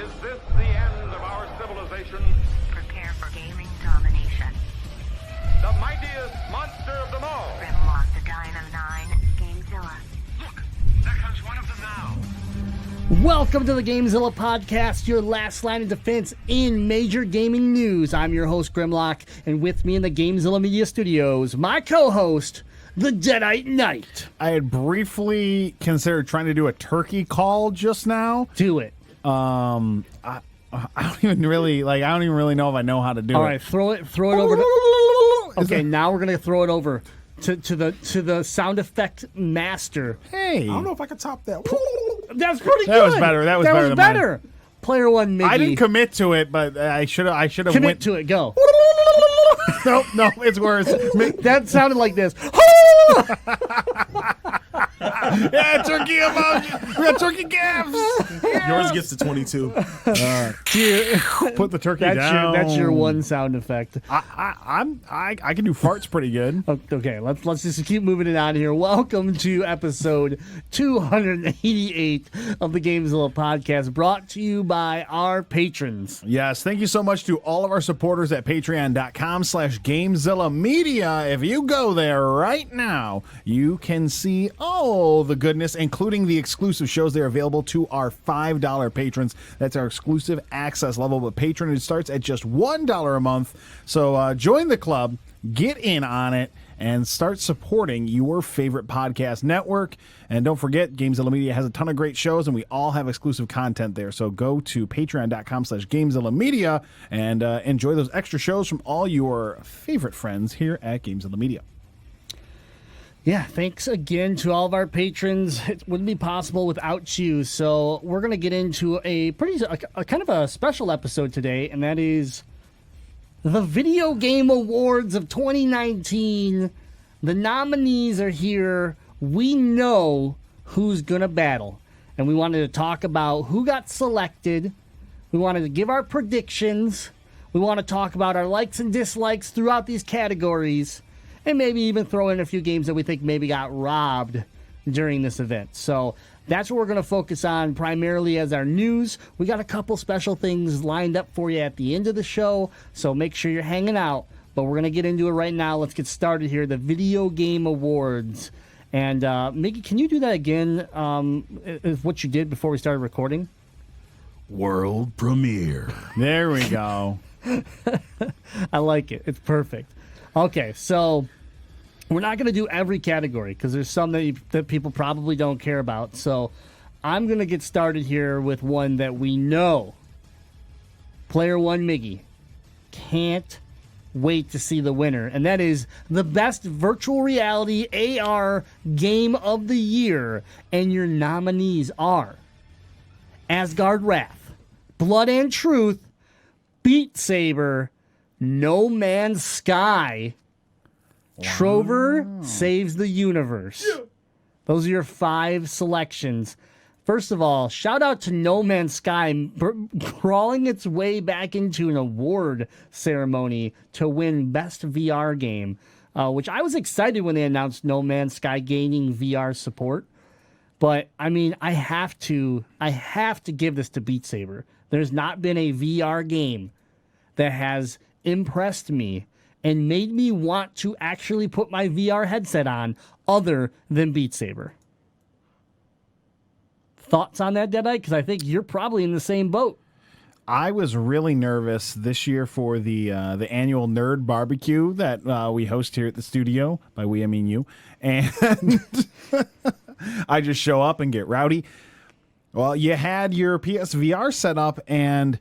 Is this the end of our civilization? Prepare for gaming domination. The mightiest monster of them all. Grimlock, the Dino 9, GameZilla. Look, there comes one of them now. Welcome to the GameZilla podcast, your last line of defense in major gaming news. I'm your host, Grimlock, and with me in the GameZilla Media Studios, my co-host, the Deadite Knight. I had briefly considered trying to do a turkey call just now. Do it. I don't even really know if I know how to do it. All right, throw it over. Okay, now we're gonna throw it over to the sound effect master. Hey, I don't know if I can top that. That's pretty good. That was better. That was better than better. Player one, Miggy. I didn't commit to it, but I should have. Commit went to it. Go. No, it's worse. That sounded like this. Yeah, turkey emoji. We got turkey gaps. Yours gets to 22. Put the turkey down. That's your one sound effect. I can do farts pretty good. Okay, let's just keep moving it on here. Welcome to episode 288 of the GameZilla podcast, brought to you by our patrons. Yes, thank you so much to all of our supporters at patreon.com/GameZilla Media. If you go there right now, you can see all the goodness, including the exclusive shows that are available to our $5 patrons. That's our exclusive access level, but patronage starts at just $1 a month. So join the club, get in on it, and start supporting your favorite podcast network. And don't forget, GameZilla Media has a ton of great shows, and we all have exclusive content there. So go to patreon.com/GameZilla Media and enjoy those extra shows from all your favorite friends here at GameZilla Media. Yeah, thanks again to all of our patrons. It wouldn't be possible without you. So we're going to get into a kind of a special episode today, and that is the Video Game Awards of 2019. The nominees are here. We know who's going to battle, and we wanted to talk about who got selected. We wanted to give our predictions. We want to talk about our likes and dislikes throughout these categories, and maybe even throw in a few games that we think maybe got robbed during this event. So that's what we're going to focus on primarily as our news. We got a couple special things lined up for you at the end of the show, so make sure you're hanging out. But we're going to get into it right now. Let's get started here. The Video Game Awards. And Miggy, can you do that again, is what you did before we started recording? World premiere. There we go. I like it. It's perfect. Okay, so we're not going to do every category because there's some that people probably don't care about. So I'm going to get started here with one that we know. Player one, Miggy, can't wait to see the winner, and that is the best virtual reality AR game of the year. And your nominees are Asgard Wrath, Blood and Truth, Beat Saber, No Man's Sky, Trover Saves the Universe. Those are your 5 selections. First of all, shout out to No Man's Sky crawling its way back into an award ceremony to win Best VR Game, which I was excited when they announced No Man's Sky gaining VR support. But, I mean, I have to give this to Beat Saber. There's not been a VR game that has impressed me and made me want to actually put my VR headset on other than Beat Saber. Thoughts on that, Deadite? Because I think you're probably in the same boat. I was really nervous this year for the annual Nerd Barbecue that we host here at the studio. By we, I mean you. And I just show up and get rowdy. Well, you had your PSVR set up, and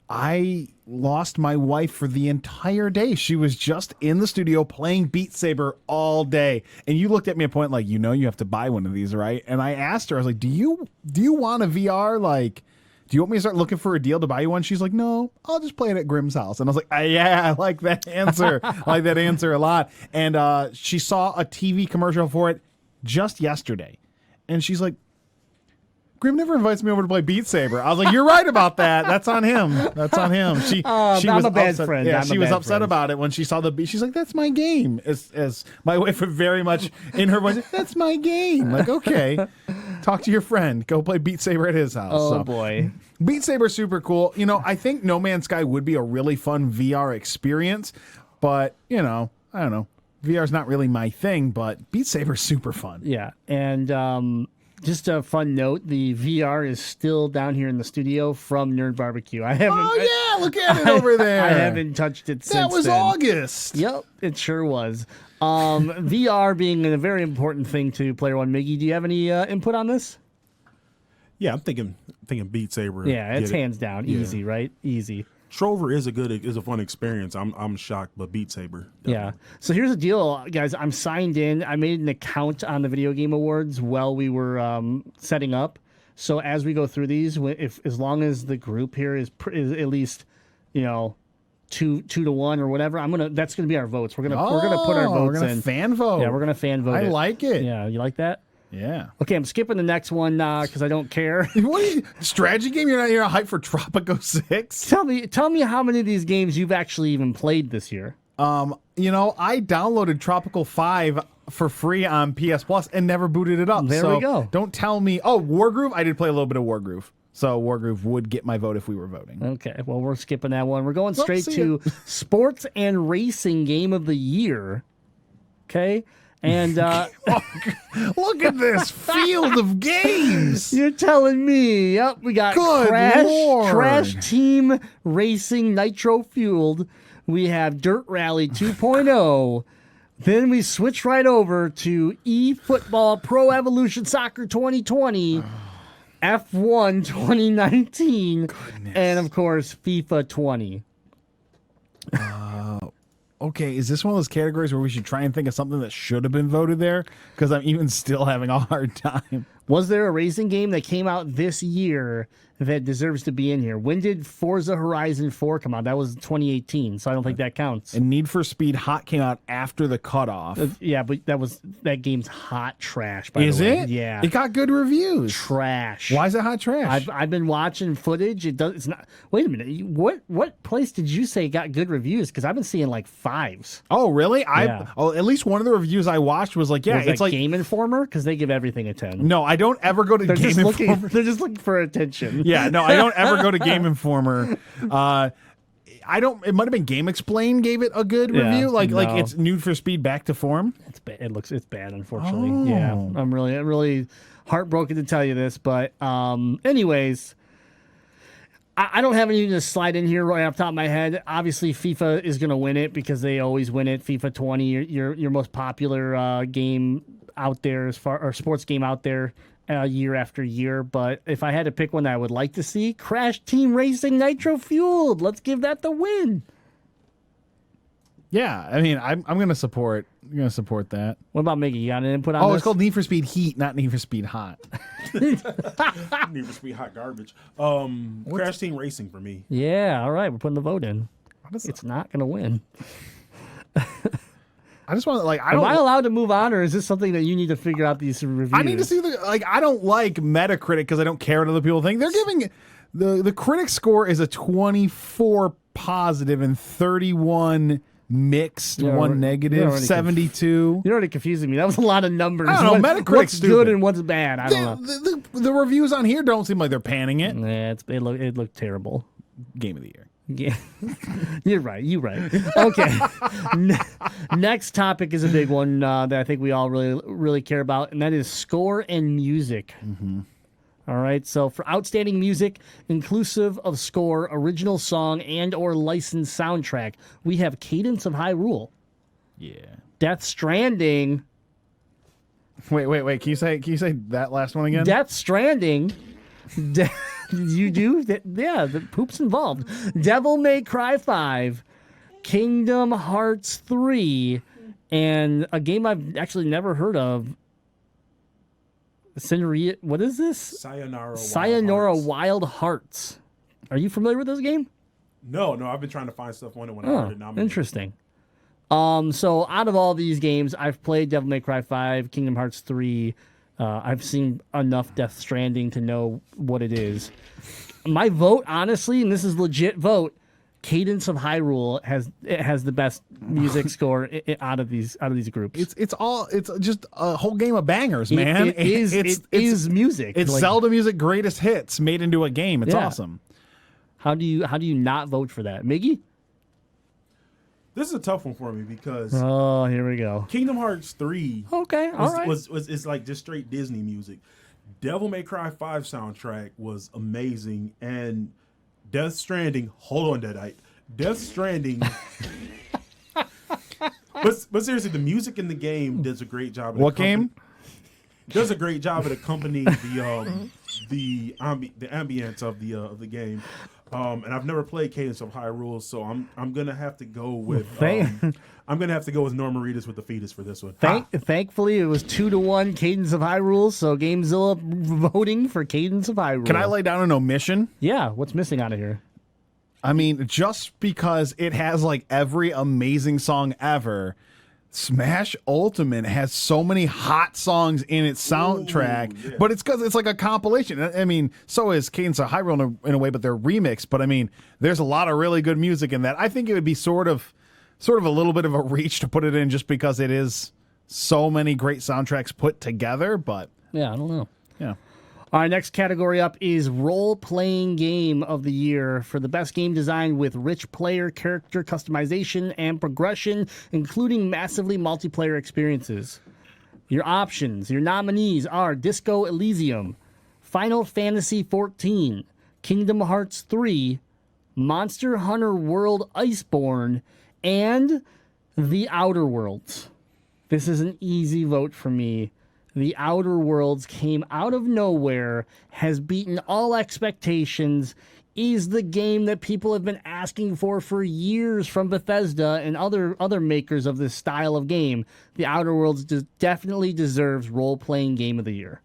I lost my wife for the entire day. She was just in the studio playing Beat Saber all day. And you looked at me at a point like, you have to buy one of these, right? And I asked her, I was like, do you want a VR? Like, do you want me to start looking for a deal to buy you one? She's like, no, I'll just play it at Grimm's house. And I was like, yeah, I like that answer. I like that answer a lot. And she saw a TV commercial for it just yesterday. And she's like, Grim never invites me over to play Beat Saber. I was like, you're right about that. That's on him. That's on him. She was a bad upset. friend. Yeah, she was upset about it when she saw the beat. She's like, that's my game. As my wife would very much in her voice, that's my game. Like, okay. Talk to your friend. Go play Beat Saber at his house. Oh, boy. Beat Saber's super cool. You know, I think No Man's Sky would be a really fun VR experience, but, you know, I don't know. VR's not really my thing, but Beat Saber's super fun. Yeah, and just a fun note, the VR is still down here in the studio from Nerd Barbecue. I haven't. Oh, yeah, look at it over there. I haven't touched it since That was then. August. Yep, it sure was. VR being a very important thing to Player One. Miggy, do you have any input on this? Yeah, I'm thinking Beat Saber. Yeah, it's Get it. hands down. Yeah. Easy, right? Easy. Trover is a fun experience. I'm shocked, but Beat Saber. Yeah. So here's the deal, guys. I'm signed in. I made an account on the Video Game Awards while we were setting up. So as we go through these, as long as the group here is at least, you know, 2-1 or whatever, that's gonna be our votes. We're gonna put our votes We're gonna in. fan vote. Yeah, we're gonna fan vote. I it. like it. Yeah, you like that? Yeah. Okay, I'm skipping the next one because I don't care. What are you, strategy game? You're not hyped for Tropico 6? Tell me how many of these games you've actually even played this year. You know, I downloaded Tropical 5 for free on PS Plus and never booted it up. There so we go. Don't tell me. Oh, Wargroove? I did play a little bit of Wargroove. So Wargroove would get my vote if we were voting. Okay, well, we're skipping that one. We're going straight see to Sports and Racing Game of the Year. Okay? And Look at this field of games. you're telling me, yep, we got Good Lord. Crash Team Racing Nitro Fueled. We have Dirt Rally 2.0. Then we switch right over to eFootball Pro Evolution Soccer 2020. F1 2019, and of course FIFA 20. Okay, is this one of those categories where we should try and think of something that should have been voted there? Because I'm even still having a hard time. Was there a racing game that came out this year that deserves to be in here? When did Forza Horizon 4 come out? That was 2018, so I don't think that counts. And Need for Speed Hot came out after the cutoff. Yeah, but that game's hot trash, by Is the way. it? Yeah. It got good reviews. Trash. Why is it hot trash? I've been watching footage. It's not. Wait a minute. What place did you say got good reviews? Because I've been seeing like 5s. Oh, really? Yeah. At least one of the reviews I watched was like, yeah, Was it's that like Game Informer? Because they give everything a 10. no, I don't ever go to They're Game just looking. Informer. They're just looking for attention. Yeah, no, I don't ever go to Game Informer. I don't. It might have been Game Explain gave it a good Yeah, review. Like no. it's Need for Speed back to form. It's bad. It's bad, unfortunately. Yeah, I'm really heartbroken to tell you this, but anyways, I don't have anything to slide in here right off the top of my head. Obviously, FIFA is going to win it because they always win it. FIFA 20, your most popular game out there or sports game out there. Year after year, but if I had to pick one that I would like to see, Crash Team Racing Nitro Fueled. Let's give that the win. Yeah, I mean, I'm gonna support. I'm gonna support that. What about Miggy? You got an input on Oh, this? it's called Need for Speed Heat, not Need for Speed Hot. Need for Speed hot garbage. Crash Team Racing for me. Yeah, all right, we're putting the vote in. is It's not going to win. I just want to like. Am I allowed to move on, or is this something that you need to figure out these reviews? I need to see the like. I don't like Metacritic because I don't care what other people think. They're giving the critic score is a 24 positive and 31 mixed, Yeah, one you're negative, already 72. You're already confusing me. That was a lot of numbers. I don't know, What's Metacritic's good stupid. and what's bad? I don't know. The reviews on here don't seem like they're panning it. Yeah, it looked terrible. Game of the year. Yeah, you're right. Okay. Next topic is a big one that I think we all really care about, and that is score and music. Mm-hmm. All right. So for outstanding music, inclusive of score, original song, and or licensed soundtrack, we have Cadence of Hyrule, Yeah. Death Stranding. Wait. Can you say that last one again? Death Stranding. You do? Yeah, the poop's involved. Devil May Cry 5, Kingdom Hearts 3, and a game I've actually never heard of. What is this? Sayonara Wild Hearts. Are you familiar with this game? No, I've been trying to find stuff on it when I heard it nominated. Interesting. So out of all these games, I've played Devil May Cry 5, Kingdom Hearts 3. I've seen enough Death Stranding to know what it is. My vote, honestly, and this is legit vote, Cadence of Hyrule has the best music score out of these groups. It's just a whole game of bangers, man. It is music. It's like, Zelda music greatest hits made into a game. It's awesome. How do you not vote for that, Miggy? This is a tough one for me because Oh, here we go. Kingdom Hearts 3 Okay, all right. is like just straight Disney music. Devil May Cry 5 soundtrack was amazing, and Death Stranding. Hold on, Deadite. Death Stranding. but seriously, the music in the game does a great job. What game? Does a great job at accompanying the ambience of the game. And I've never played Cadence of Hyrule, so I'm gonna have to go with Norma Reedus with the fetus for this one. Thankfully, it was 2-1 Cadence of Hyrule, so GameZilla voting for Cadence of Hyrule. Can I lay down an omission? Yeah, what's missing out of here? I mean, just because it has like every amazing song ever, Smash Ultimate has so many hot songs in its soundtrack, Ooh, yeah. but it's because it's like a compilation. I mean, so is Cadence of Hyrule in a way, but they're remixed. But I mean, there's a lot of really good music in that. I think it would be sort of a little bit of a reach to put it in just because it is so many great soundtracks put together. But Yeah, I don't know. yeah. All right, next category up is role-playing game of the year for the best game design with rich player character customization and progression, including massively multiplayer experiences. Your options, your nominees are Disco Elysium, Final Fantasy XIV, Kingdom Hearts 3, Monster Hunter World Iceborne, and The Outer Worlds. This is an easy vote for me. The Outer Worlds came out of nowhere, has beaten all expectations, is the game that people have been asking for years from Bethesda and other makers of this style of game. The Outer Worlds definitely deserves role-playing game of the year.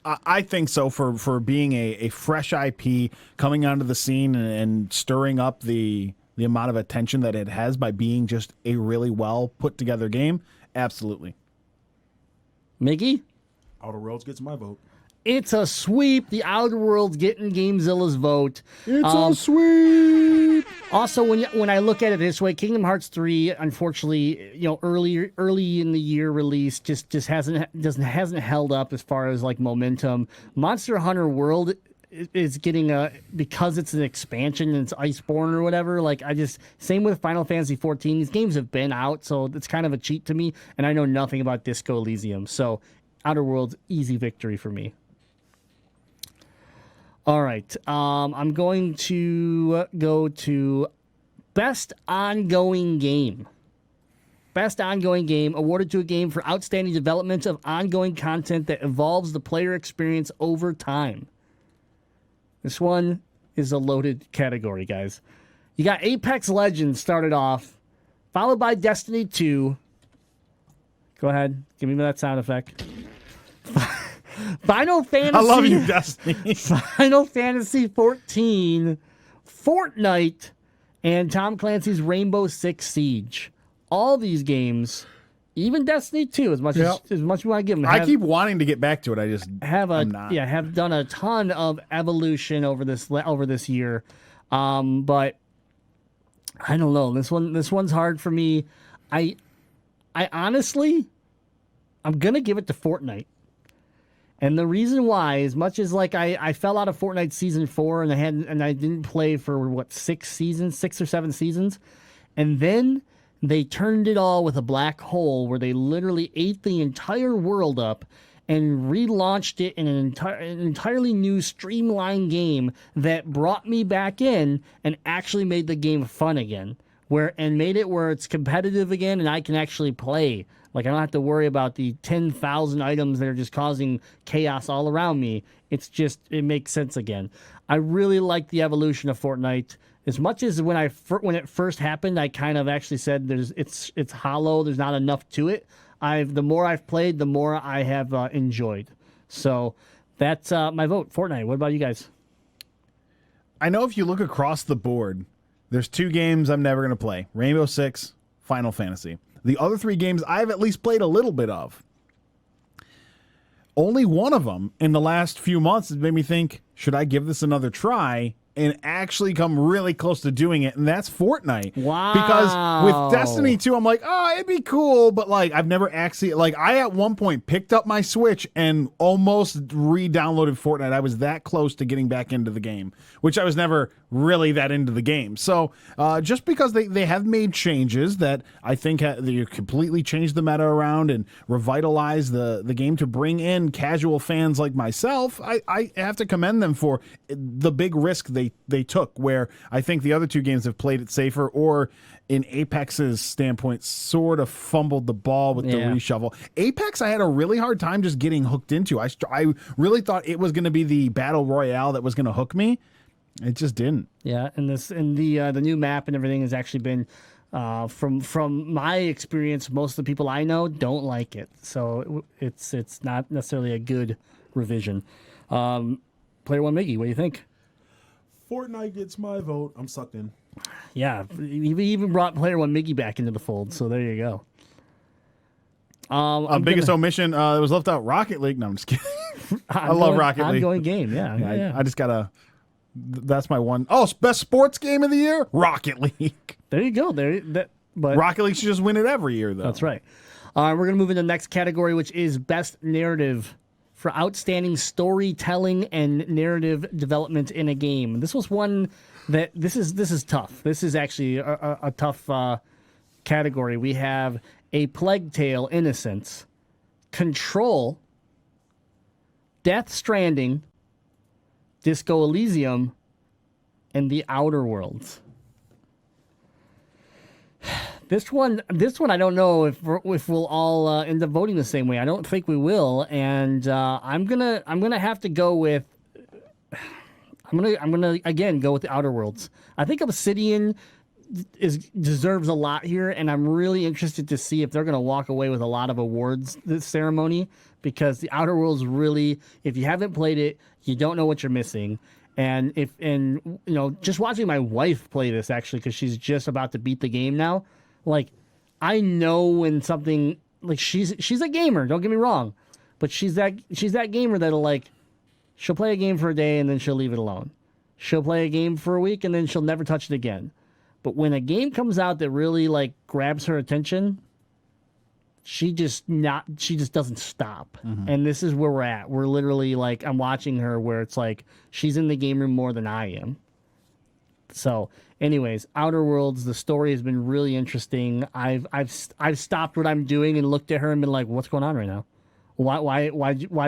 I think so for being a fresh IP coming onto the scene and stirring up the amount of attention that it has by being just a really well put together game. Absolutely. Miggy? Outer Worlds gets my vote. It's a sweep. The Outer Worlds getting GameZilla's vote. It's a sweep. Also, when I look at it this way, Kingdom Hearts 3, unfortunately, early in the year release just hasn't held up as far as like momentum. Monster Hunter World is getting because it's an expansion and it's Iceborne or whatever. Like same with Final Fantasy 14. These games have been out, so it's kind of a cheat to me, and I know nothing about Disco Elysium. So Outer Worlds, easy victory for me. All right, I'm going to go to Best Ongoing Game. Best Ongoing Game, awarded to a game for outstanding development of ongoing content that evolves the player experience over time. This one is a loaded category, guys. You got Apex Legends started off, followed by Destiny 2. Go ahead, give me that sound effect. Final Fantasy. I love you, Destiny. Final Fantasy 14, Fortnite, and Tom Clancy's Rainbow Six Siege. All these games, even Destiny 2, as much as we want to give them. I keep wanting to get back to it. I just I'm not. have done a ton of evolution over this year, but I don't know. This one's hard for me. I honestly, I'm gonna give it to Fortnite. And the reason why, as much as like I fell out of Fortnite season 4 and I didn't play for 6 or 7 seasons, and then they turned it all with a black hole where they literally ate the entire world up and relaunched it in an entirely new streamlined game that brought me back in and actually made the game fun again, and made it where it's competitive again and I can actually play. Like, I don't have to worry about the 10,000 items that are just causing chaos all around me. It makes sense again. I really like the evolution of Fortnite. As much as when it first happened, I kind of actually said it's hollow. There's not enough to it. The more I've played, the more I have enjoyed. So that's my vote. Fortnite. What about you guys? I know if you look across the board, there's 2 games I'm never going to play. Rainbow Six, Final Fantasy. The other 3 games I've at least played a little bit of. Only one of them in the last few months has made me think, should I give this another try? and actually come really close to doing it, and that's Fortnite. Wow. Because with Destiny 2, I'm like, oh, it'd be cool, but like I've never actually I at one point picked up my Switch and almost re-downloaded Fortnite. I was that close to getting back into the game, which I was never really that into the game. So just because they have made changes that I think they completely changed the meta around and revitalized the game to bring in casual fans like myself, I have to commend them for the big risk they took, where I think the other two games have played it safer, or in Apex's standpoint, sort of fumbled the ball with the reshuffle. Apex, I had a really hard time just getting hooked into. I really thought it was going to be the battle royale that was going to hook me. It just didn't. Yeah, and the new map and everything has actually been, from my experience, most of the people I know don't like it. So it's not necessarily a good revision. Player One Miggy, what do you think? Fortnite gets my vote. I'm sucked in. Yeah, we even brought Player One Miggy back into the fold. So there you go. Biggest omission that was left out: Rocket League. No, I'm just kidding. I love Rocket League. Ongoing game, yeah. I just gotta. That's my one. Oh, best sports game of the year: Rocket League. There you go. But Rocket League should just win it every year, though. That's right. We're gonna move into the next category, which is best narrative for outstanding storytelling and narrative development in a game. This was one that this is tough. This is actually a tough category. We have A Plague Tale: Innocence, Control, Death Stranding, Disco Elysium, and The Outer Worlds. This one, I don't know if we'll all end up voting the same way. I don't think we will, and I'm gonna have to go with. I'm gonna again go with The Outer Worlds. I think Obsidian deserves a lot here, and I'm really interested to see if they're gonna walk away with a lot of awards this ceremony, because The Outer Worlds really, if you haven't played it, you don't know what you're missing. And just watching my wife play this, actually, because she's just about to beat the game now. Like, I know when something, like, she's a gamer, don't get me wrong, but she's that gamer that'll, like, she'll play a game for a day and then she'll leave it alone. She'll play a game for a week and then she'll never touch it again. But when a game comes out that really, like, grabs her attention, she just doesn't stop. Mm-hmm. And this is where we're at. We're literally, like, I'm watching her where it's like she's in the game room more than I am. So, anyways, Outer Worlds, the story has been really interesting. I've stopped what I'm doing and looked at her and been like, what's going on right now? Why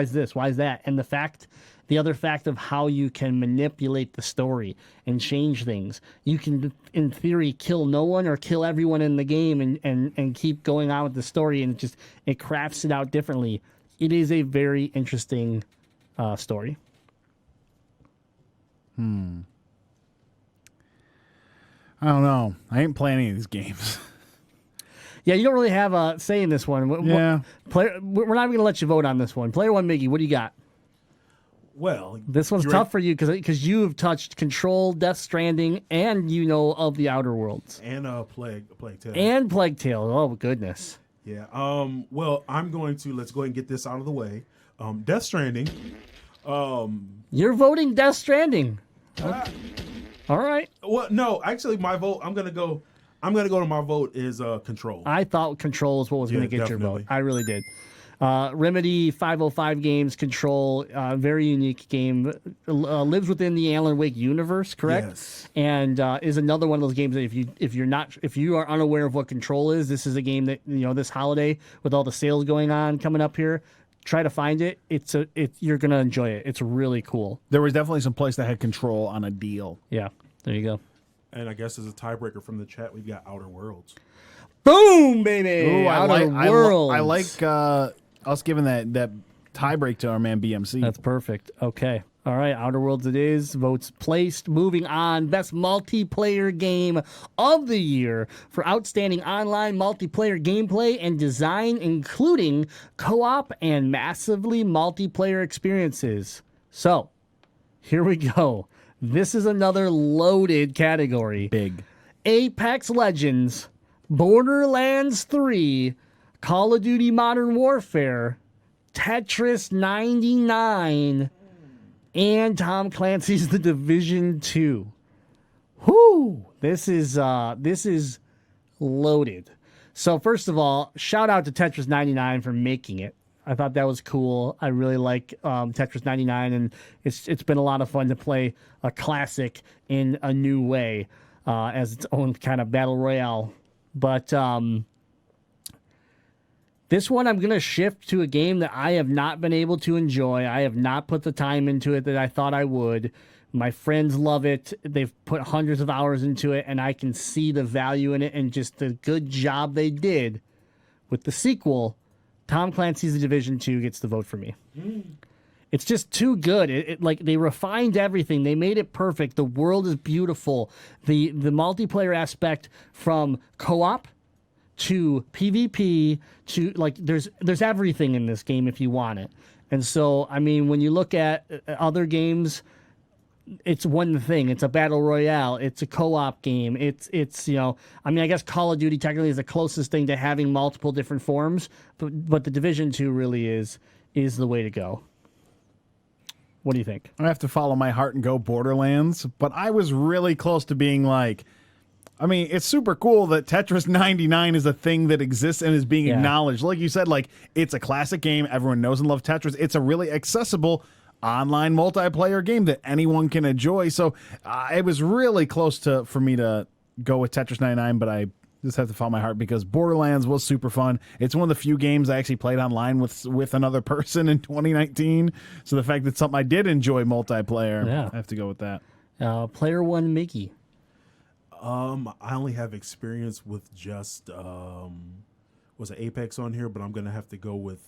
is this? Why is that? And the other fact of how you can manipulate the story and change things. You can, in theory, kill no one or kill everyone in the game and keep going on with the story, and it crafts it out differently. It is a very interesting story. I don't know. I ain't playing any of these games. Yeah, you don't really have a say in this one. Yeah. We're not even going to let you vote on this one. Player One Miggy, what do you got? Well, this one's tough for you because you have touched Control, Death Stranding, and you know of The Outer Worlds. And Plague Tale. And Plague Tale. Oh, goodness. Yeah. Well, let's go ahead and get this out of the way. Death Stranding. You're voting Death Stranding. All right. Well, no, actually, my vote. I'm gonna go to my vote is Control. I thought Control is what was going to get definitely. your vote. I really did. Remedy 505 Games, Control, very unique game. Lives within the Alan Wake universe, correct? Yes. And is another one of those games that if you are unaware of what Control is, this is a game that, this holiday with all the sales going on coming up here, try to find it. You're gonna enjoy it. It's really cool. There was definitely some place that had Control on a deal. Yeah, there you go. And I guess as a tiebreaker from the chat, we've got Outer Worlds. Boom, baby! Ooh, Outer Worlds. I like us giving that tie break to our man BMC. That's perfect. Okay. All right, Outer Worlds it is. Votes placed. Moving on. Best multiplayer game of the year for outstanding online multiplayer gameplay and design, including co-op and massively multiplayer experiences. So, here we go. This is another loaded category. Big. Apex Legends, Borderlands 3, Call of Duty Modern Warfare, Tetris 99, and Tom Clancy's The Division 2. Whoo! This is loaded. So first of all, shout out to Tetris 99 for making it. I thought that was cool. I really like Tetris 99, and it's been a lot of fun to play a classic in a new way as its own kind of battle royale. But this one I'm going to shift to a game that I have not been able to enjoy. I have not put the time into it that I thought I would. My friends love it. They've put hundreds of hours into it, and I can see the value in it and just the good job they did with the sequel. Tom Clancy's The Division 2 gets the vote for me. It's just too good. It like they refined everything. They made it perfect. The world is beautiful. The multiplayer aspect from co-op to PvP to like there's everything in this game if you want it. And so I mean when you look at other games, it's one thing. It's a battle royale. It's a co-op game. It's you know, I mean, I guess Call of Duty technically is the closest thing to having multiple different forms, but the Division 2 really is the way to go. What do you think? I have to follow my heart and go Borderlands, but I was really close to being like, I mean, it's super cool that Tetris 99 is a thing that exists and is being acknowledged. Like you said, like it's a classic game. Everyone knows and loves Tetris. It's a really accessible online multiplayer game that anyone can enjoy. So it was really close for me to go with Tetris 99, but I just have to follow my heart because Borderlands was super fun. It's one of the few games I actually played online with another person in 2019. So the fact that something I did enjoy multiplayer, I have to go with that. Player one, Mickey. I only have experience with just was it Apex on here, but I'm gonna have to go with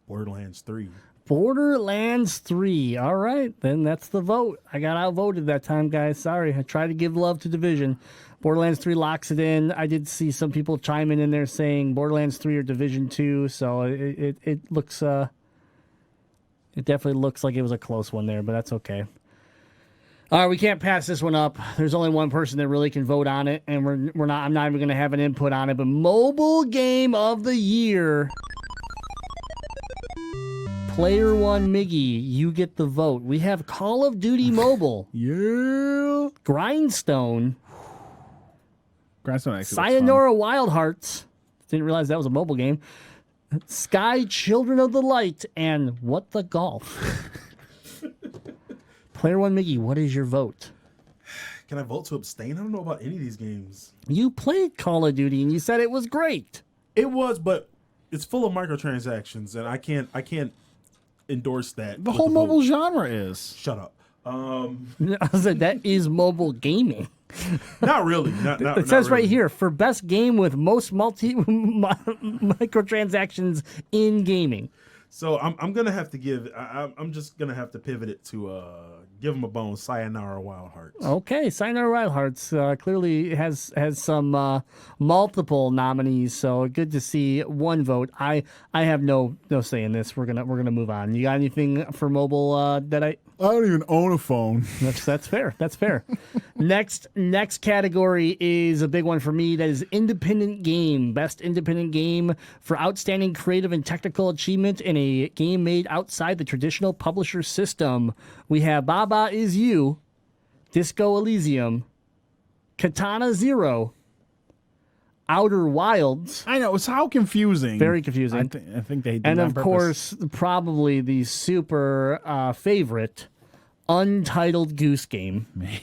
Borderlands 3. Borderlands 3. All right, then that's the vote. I got outvoted that time, guys. Sorry. I tried to give love to Division. Borderlands 3 locks it in. I did see some people chiming in there saying Borderlands 3 or Division 2, so it looks it definitely looks like it was a close one there, but that's okay. All right, we can't pass this one up. There's only one person that really can vote on it, and we're not. I'm not even going to have an input on it. But mobile game of the year, Player One Miggy, you get the vote. We have Call of Duty Mobile, Grindstone, actually Sayonara Wild Hearts. Didn't realize that was a mobile game. Sky Children of the Light, and What the Golf. Player One Miggy, what is your vote? Can I vote to abstain? I don't know about any of these games. You played Call of Duty and you said it was great. It was, but it's full of microtransactions, and I can't endorse that. The whole mobile genre is. Shut up. I said that is mobile gaming. Not really. It says right here for best game with most microtransactions in gaming. So I'm gonna have to give. I'm just gonna have to pivot it to give them a bone. Sayonara Wild Hearts. Okay, Sayonara Wild Hearts clearly has some multiple nominees. So good to see one vote. I have no say in this. We're gonna move on. You got anything for mobile, Deadite? I don't even own a phone. That's fair. That's fair. Next category is a big one for me. That is independent game. Best independent game for outstanding creative and technical achievement in a game made outside the traditional publisher system. We have Baba Is You, Disco Elysium, Katana Zero, Outer Wilds. I know, it's how confusing. Very confusing. I think they did and that of on course, probably the super favorite, Untitled Goose Game. Man.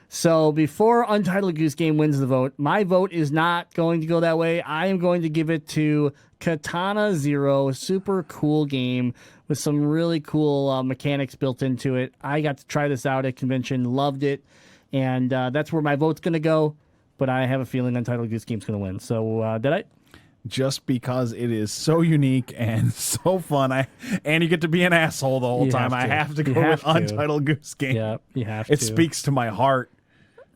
So before Untitled Goose Game wins the vote, my vote is not going to go that way. I am going to give it to Katana Zero, a super cool game with some really cool mechanics built into it. I got to try this out at convention, loved it, and that's where my vote's going to go. But I have a feeling Untitled Goose Game's going to win. So, did I? Just because it is so unique and so fun, and you get to be an asshole the whole time. I have to go with Untitled Goose Game. Yeah, you have to. It speaks to my heart,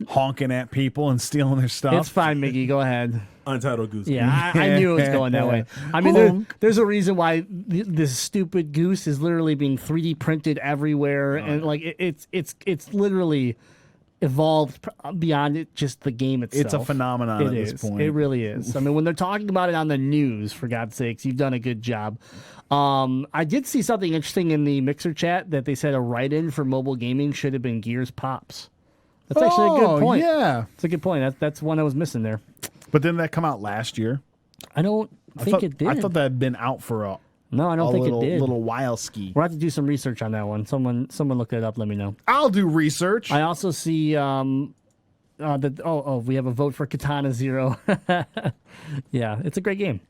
honking at people and stealing their stuff. It's fine, Mickey. Go ahead. Untitled Goose Game. Yeah, I knew it was going that way. I mean, there's a reason why this stupid goose is literally being 3D printed everywhere, and like it's literally evolved beyond it, just the game itself. It's a phenomenon at this point. It really is. I mean, when they're talking about it on the news, for God's sakes, you've done a good job. I did see something interesting in the Mixer chat that they said a write-in for mobile gaming should have been Gears Pops. That's actually a good point. Yeah. It's a good point. That's one I was missing there. But didn't that come out last year? I don't think it did. I thought that had been out for a No, I don't think little, it did. little while ski. We'll have to do some research on that one. Someone look it up. Let me know. I'll do research. I also see we have a vote for Katana Zero. Yeah, it's a great game.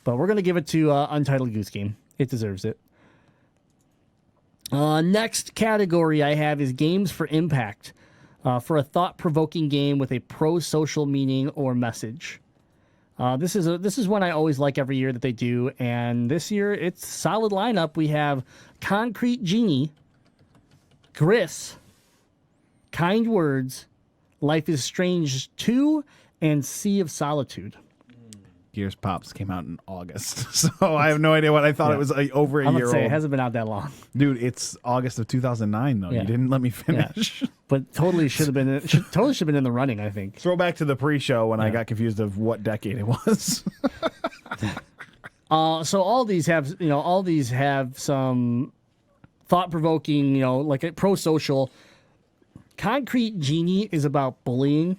But we're going to give it to Untitled Goose Game. It deserves it. Next category I have is Games for Impact. For a thought-provoking game with a pro-social meaning or message. This is one I always like every year that they do, and this year it's a solid lineup. We have Concrete Genie, Gris, Kind Words, Life is Strange 2, and Sea of Solitude. Gears Pops came out in August, so I have no idea what I thought. It was like over a year old. It hasn't been out that long. Dude, it's August of 2009, though. Yeah. You didn't let me finish. Yeah. But totally should have been in the running, I think. Throw back to the pre-show when I got confused of what decade it was. So all these have some thought-provoking, like a pro-social. Concrete Genie is about bullying,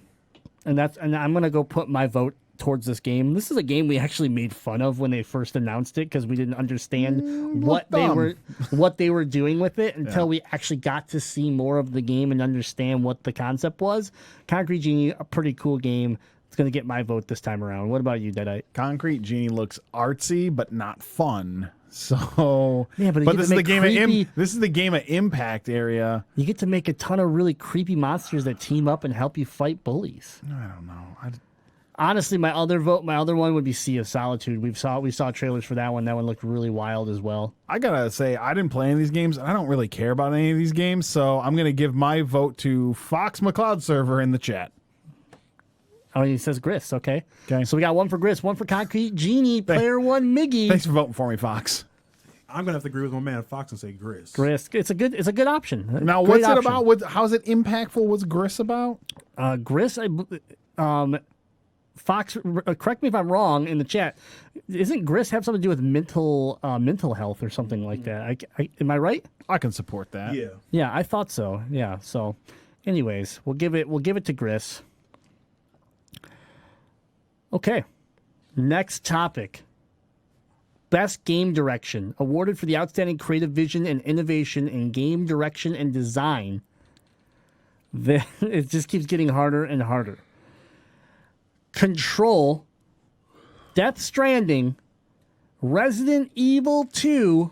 and I'm gonna go put my vote towards this game. This is a game we actually made fun of when they first announced it because we didn't understand what they were doing with it until we actually got to see more of the game and understand what the concept was. Concrete Genie, a pretty cool game. It's going to get my vote this time around. What about you, Deadite? Concrete Genie looks artsy but not fun. So yeah, but this is the game. This is the game of Impact area. You get to make a ton of really creepy monsters that team up and help you fight bullies. I don't know. Honestly, my other one would be Sea of Solitude. We saw trailers for that one. That one looked really wild as well. I gotta say, I didn't play any of these games, and I don't really care about any of these games, so I'm gonna give my vote to Fox McCloud server in the chat. Oh, he says Gris. Okay. So we got one for Gris, one for Concrete Genie, player one Miggy. Thanks for voting for me, Fox. I'm gonna have to agree with my man Fox and say Gris. Gris. It's a good option. Now, what's it about? How's it impactful? What's Gris about? Gris, Fox, correct me if I'm wrong in the chat. Isn't Gris have something to do with mental health or something like that? Am I right? I can support that. Yeah. Yeah, I thought so. Yeah. So, anyways, we'll give it to Gris. Okay. Next topic. Best Game Direction, awarded for the outstanding creative vision and innovation in game direction and design. It just keeps getting harder and harder. Control, Death Stranding, Resident Evil 2.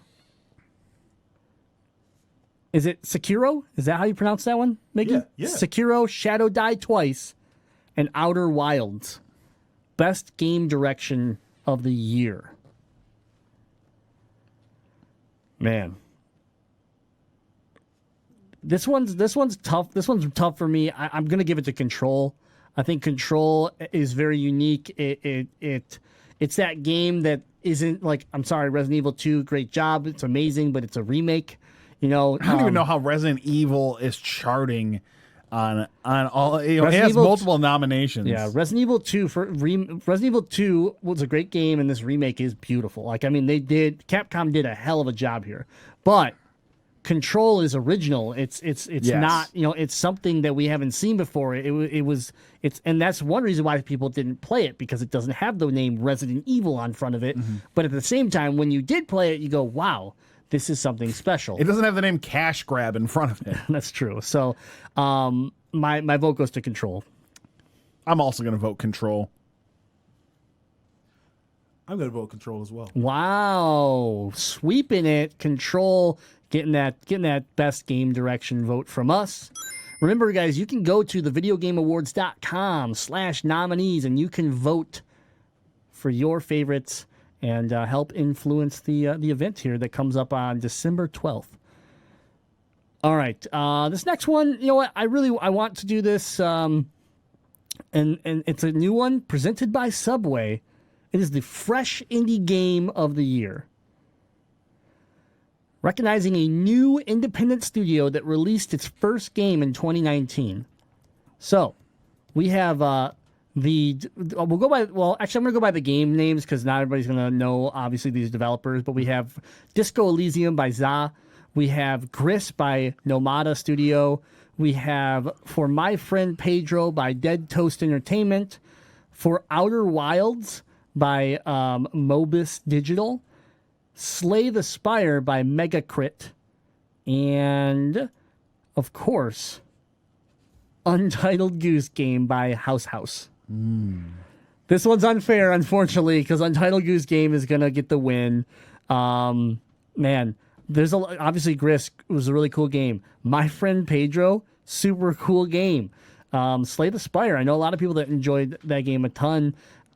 Is it Sekiro? Is that how you pronounce that one, Miggy? Yeah. Sekiro, Shadow Die Twice, and Outer Wilds. Best game direction of the year. Man. This one's tough. This one's tough for me. I'm gonna give it to Control. I think Control is very unique. It's that game that isn't like, I'm sorry, Resident Evil 2, great job. It's amazing, but it's a remake. I don't even know how Resident Evil is charting on all. It has multiple nominations. Yeah, Resident Evil 2 Resident Evil 2 was a great game, and this remake is beautiful. Capcom did a hell of a job here, but Control is original. It's yes. Not, it's something that we haven't seen before. And that's one reason why people didn't play it, because it doesn't have the name Resident Evil on front of it. Mm-hmm. But at the same time, when you did play it, you go, wow, this is something special. It doesn't have the name Cash Grab in front of it. That's true. So my vote goes to Control. I'm also going to vote Control. I'm going to vote Control as well. Wow. Sweeping it. Control. Getting that best game direction vote from us. Remember, guys, you can go to thevideogameawards.com/nominees and you can vote for your favorites and help influence the event here that comes up on December 12th. All right, this next one, you know what? I want to do this, and it's a new one presented by Subway. It is the Fresh Indie Game of the Year. Recognizing a new independent studio that released its first game in 2019, So we have we'll go by, well, actually, I'm going to go by the game names because not everybody's going to know, obviously, these developers. But we have Disco Elysium by ZA. We have Gris by Nomada Studio. We have For My Friend Pedro by Dead Toast Entertainment. For Outer Wilds by Mobus Digital. Slay the Spire by Megacrit. And, of course, Untitled Goose Game by House. This one's unfair, unfortunately, because Untitled Goose Game is going to get the win. Man, there's obviously Gris was a really cool game. My Friend Pedro, super cool game. Slay the Spire, I know a lot of people that enjoyed that game a ton,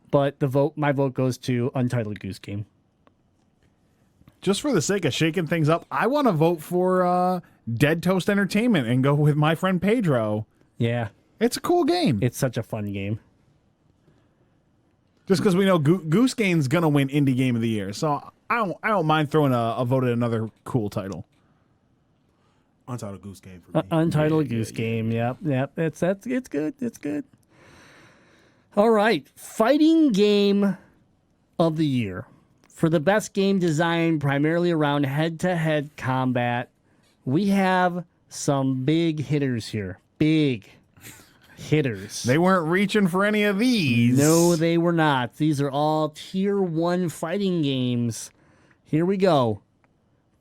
but my vote goes to Untitled Goose Game. Just for the sake of shaking things up, I want to vote for Dead Toast Entertainment and go with My Friend Pedro. Yeah. It's a cool game. It's such a fun game. Just because we know Goose Game's going to win Indie Game of the Year. So I don't mind throwing a vote at another cool title. Untitled Goose Game for me. Untitled Goose Game. Yep. It's good. It's good. All right. Fighting Game of the Year. For the best game design, primarily around head-to-head combat, we have some big hitters here. Big hitters. They weren't reaching for any of these. No, they were not. These are all Tier 1 fighting games. Here we go.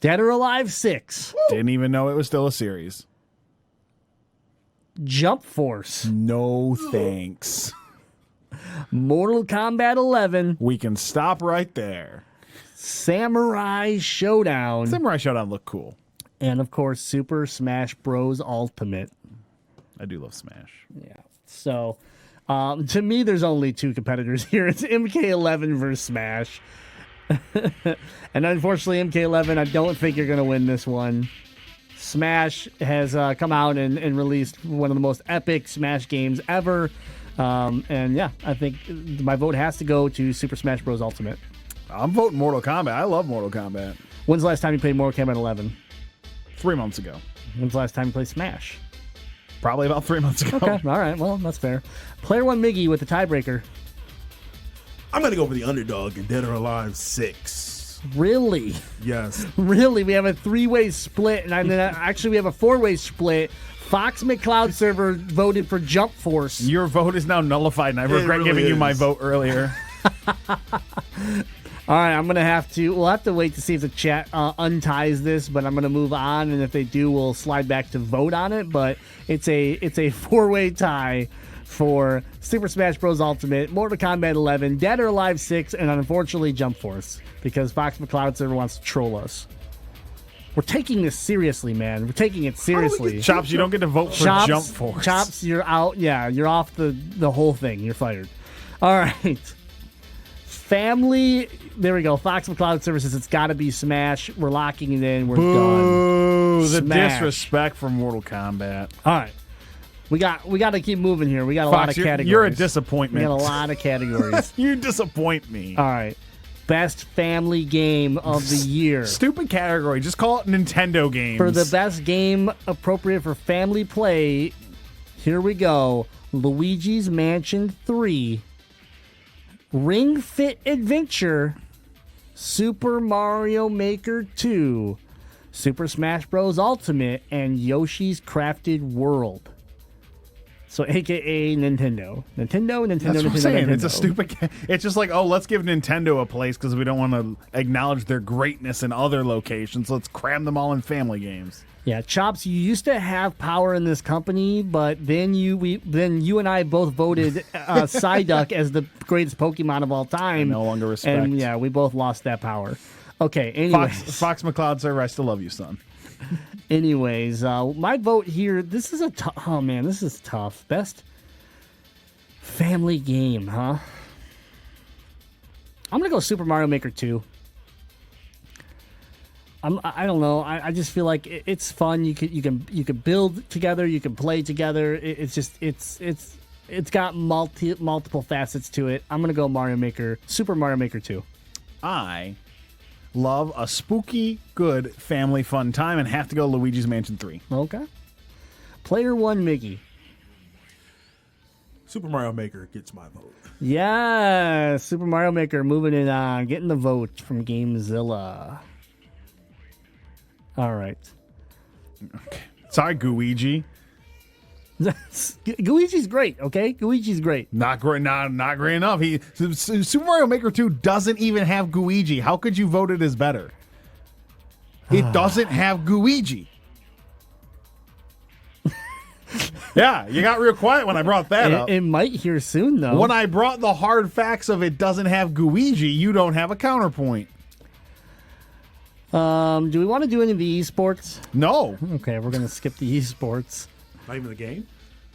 Dead or Alive 6. Didn't even know it was still a series. Jump Force. No thanks. Mortal Kombat 11. We can stop right there. Samurai Showdown. Samurai Showdown looked cool. And, of course, Super Smash Bros. Ultimate. I do love Smash. Yeah. So, to me, there's only two competitors here. It's MK11 versus Smash. And unfortunately, MK11, I don't think you're going to win this one. Smash has come out and released one of the most epic Smash games ever. And yeah, I think my vote has to go to Super Smash Bros. Ultimate. I'm voting Mortal Kombat. I love Mortal Kombat. When's the last time you played Mortal Kombat 11? 3 months ago. When's the last time you played Smash? Probably about 3 months ago. Okay, all right. Well, that's fair. Player one Miggy with the tiebreaker. I'm going to go for the underdog in Dead or Alive 6. Really? Yes. Really? We have a 3-way split, and then actually we have a 4-way split. Fox McCloud server voted for Jump Force. Your vote is now nullified, and I regret really giving you is. my vote earlier. All right, we'll have to wait to see if the chat unties this, but I'm going to move on, and if they do, we'll slide back to vote on it, but it's a 4-way tie for Super Smash Bros. Ultimate, Mortal Kombat 11, Dead or Alive 6, and unfortunately Jump Force, because Fox McCloud server wants to troll us. We're taking this seriously, man. We're taking it seriously. Chops, you don't get to vote for Jump Force. Chops, you're out. Yeah, you're off the whole thing. You're fired. All right. Family, there we go. Fox McCloud Services, it's got to be Smash. We're locking it in. We're Boo, done. the Smash. disrespect for Mortal Kombat. All right. We got to keep moving here. We got a Fox, lot of categories. You're a disappointment. We got a lot of categories. You disappoint me. All right. Best family game of the year. Stupid category. Just call it Nintendo games. For the best game appropriate for family play, here we go. Luigi's Mansion 3, Ring Fit Adventure, Super Mario Maker 2, Super Smash Bros. Ultimate, and Yoshi's Crafted World. So, AKA Nintendo. Nintendo. That's what I'm saying. Nintendo. It's a stupid. It's just like, oh, let's give Nintendo a place because we don't want to acknowledge their greatness in other locations. Let's cram them all in family games. Yeah, Chops, you used to have power in this company, but then you and I both voted Psyduck as the greatest Pokemon of all time. No longer respect. And yeah, we both lost that power. Okay, anyways. Fox McCloud server, I still love you, son. Anyways, my vote here, this is oh man, this is tough. Best family game, huh? I'm going to go Super Mario Maker 2. I don't know. I just feel like it's fun. You can build together. You can play together. It's got multiple facets to it. I'm gonna go Super Mario Maker 2. I love a spooky, good family fun time and have to go Luigi's Mansion 3. Okay. Player one, Mickey. Super Mario Maker gets my vote. Yeah, Super Mario Maker moving it on, getting the vote from GameZilla. All right. Sorry, Guigi. Guigi's great, okay? Guigi's great. Not great. Not great enough. Super Mario Maker 2 doesn't even have Guigi. How could you vote it as better? It doesn't have Guigi. Yeah, you got real quiet when I brought that up. It might here soon, though. When I brought the hard facts of it doesn't have Guigi, you don't have a counterpoint. Do we want to do any of the esports? No. Okay, we're going to skip the esports. Not even the game.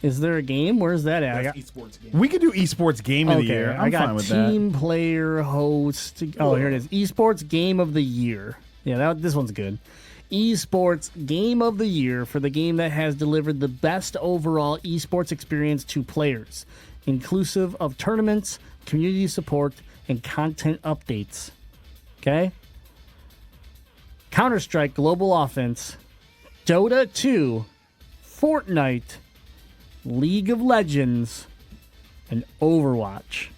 Is there a game? Where's that at? That's esports game. We could do esports game of the year. I'm I got fine with that. team player host. Oh, here it is. Esports game of the year. Yeah, this one's good. Esports game of the year for the game that has delivered the best overall esports experience to players, inclusive of tournaments, community support, and content updates. Okay? Counter-Strike Global Offense, Dota 2, Fortnite, League of Legends, and Overwatch.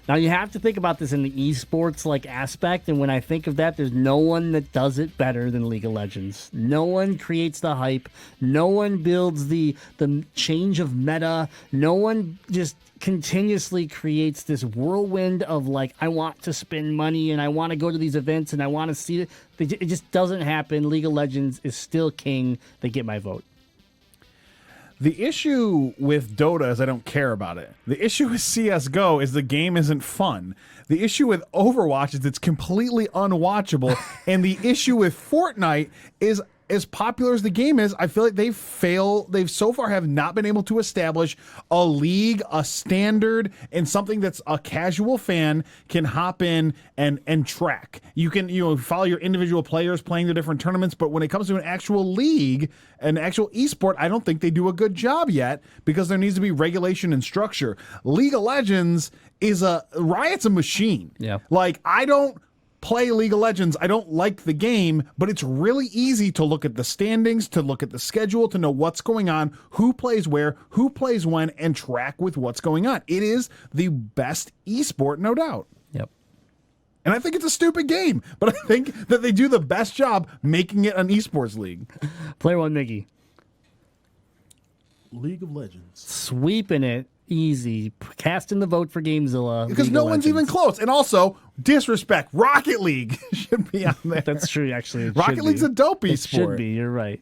Now, you have to think about this in the esports aspect, and when I think of that, there's no one that does it better than League of Legends. No one creates the hype. No one builds the change of meta. No one just continuously creates this whirlwind of I want to spend money and I want to go to these events and I want to see it. It just doesn't happen. League of Legends is still king. They get my vote. The issue with Dota is I don't care about it. The issue with CSGO is the game isn't fun. The issue with Overwatch is it's completely unwatchable. And the issue with Fortnite is, as popular as the game is, I feel like they've so far have not been able to establish a league, a standard, and something that's a casual fan can hop in and track. You can follow your individual players playing the different tournaments, but when it comes to an actual league, an actual esport, I don't think they do a good job yet because there needs to be regulation and structure. League of Legends Riot's a machine. Yeah. I don't play League of Legends. I don't like the game, but it's really easy to look at the standings, to look at the schedule, to know what's going on, who plays where, who plays when, and track with what's going on. It is the best esport, no doubt. Yep. And I think it's a stupid game, but I think that they do the best job making it an esports league. Player one, Mickey. League of Legends. Sweeping it. Easy. Casting the vote for GameZilla. Because no one's even close. And also, disrespect. Rocket League should be on there. That's true, actually. Rocket League's a dope esport. It should be. You're right.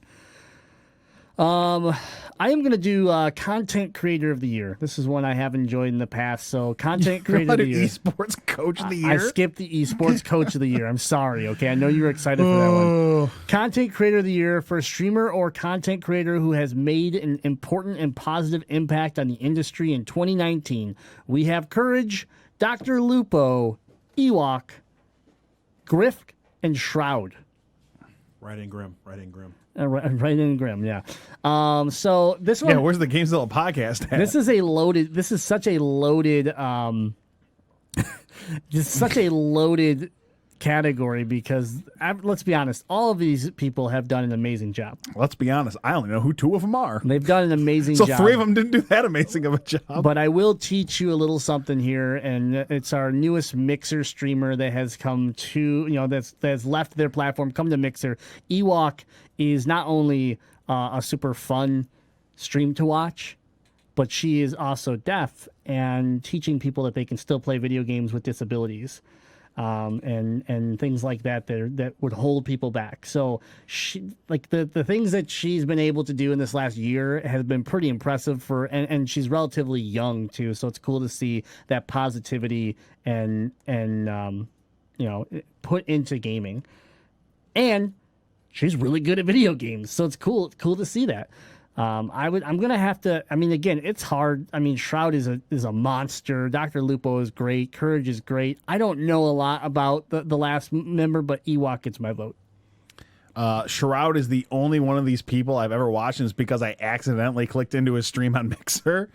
I am going to do Content Creator of the Year. This is one I have enjoyed in the past. So, Content Creator of the Year. Esports Coach of the Year? I skipped the Esports Coach of the Year. I'm sorry, okay? I know you were excited for that one. Content Creator of the Year for a streamer or content creator who has made an important and positive impact on the industry in 2019. We have Courage, Dr. Lupo, Ewok, Griff, and Shroud. Right in Grim. Right in Grim, yeah. So this one, where's the GameZilla podcast at? This is such a loaded, just such a loaded category because let's be honest, all of these people have done an amazing job. Let's be honest, I only know who two of them are. They've done an amazing job. So 3 of them didn't do that amazing of a job. But I will teach you a little something here, and it's our newest Mixer streamer that has come to, that's left their platform, come to Mixer. Ewok is not only a super fun stream to watch, but she is also deaf and teaching people that they can still play video games with disabilities. And things like that would hold people back. So she, the things that she's been able to do in this last year has been pretty impressive and she's relatively young too. So it's cool to see that positivity and put into gaming. And she's really good at video games. So it's cool to see that. I'm gonna have to. I mean, again, it's hard. I mean, Shroud is a monster. Dr. Lupo is great. Courage is great. I don't know a lot about the last member, but Ewok gets my vote. Shroud is the only one of these people I've ever watched, and it's because I accidentally clicked into his stream on Mixer.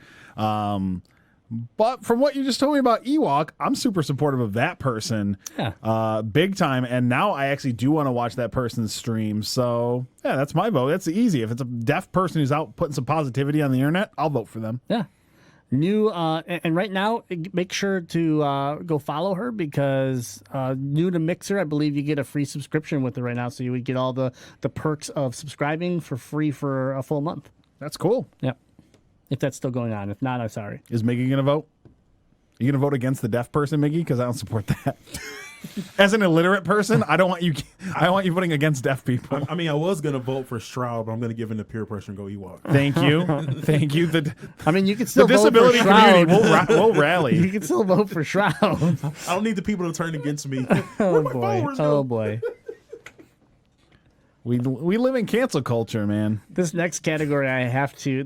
But from what you just told me about Ewok, I'm super supportive of that person. Yeah. Big time. And now I actually do want to watch that person's stream. So, yeah, that's my vote. That's easy. If it's a deaf person who's out putting some positivity on the internet, I'll vote for them. Yeah. New and right now, make sure to go follow her because new to Mixer, I believe you get a free subscription with it right now. So you would get all the perks of subscribing for free for a full month. That's cool. Yep. If that's still going on. If not, I'm sorry. Is Miggy going to vote? You going to vote against the deaf person, Miggy? Because I don't support that. As an illiterate person, I don't want you. I want you voting against deaf people. I mean, I was gonna vote for Shroud, but I'm gonna give in to peer pressure and go Ewok. Thank you, thank you. I mean, you can still The vote disability for Shroud. community will rally. You can still vote for Shroud. I don't need the people to turn against me. Oh Where my boy! followers go? Oh boy! We live in cancel culture, man. This next category I have to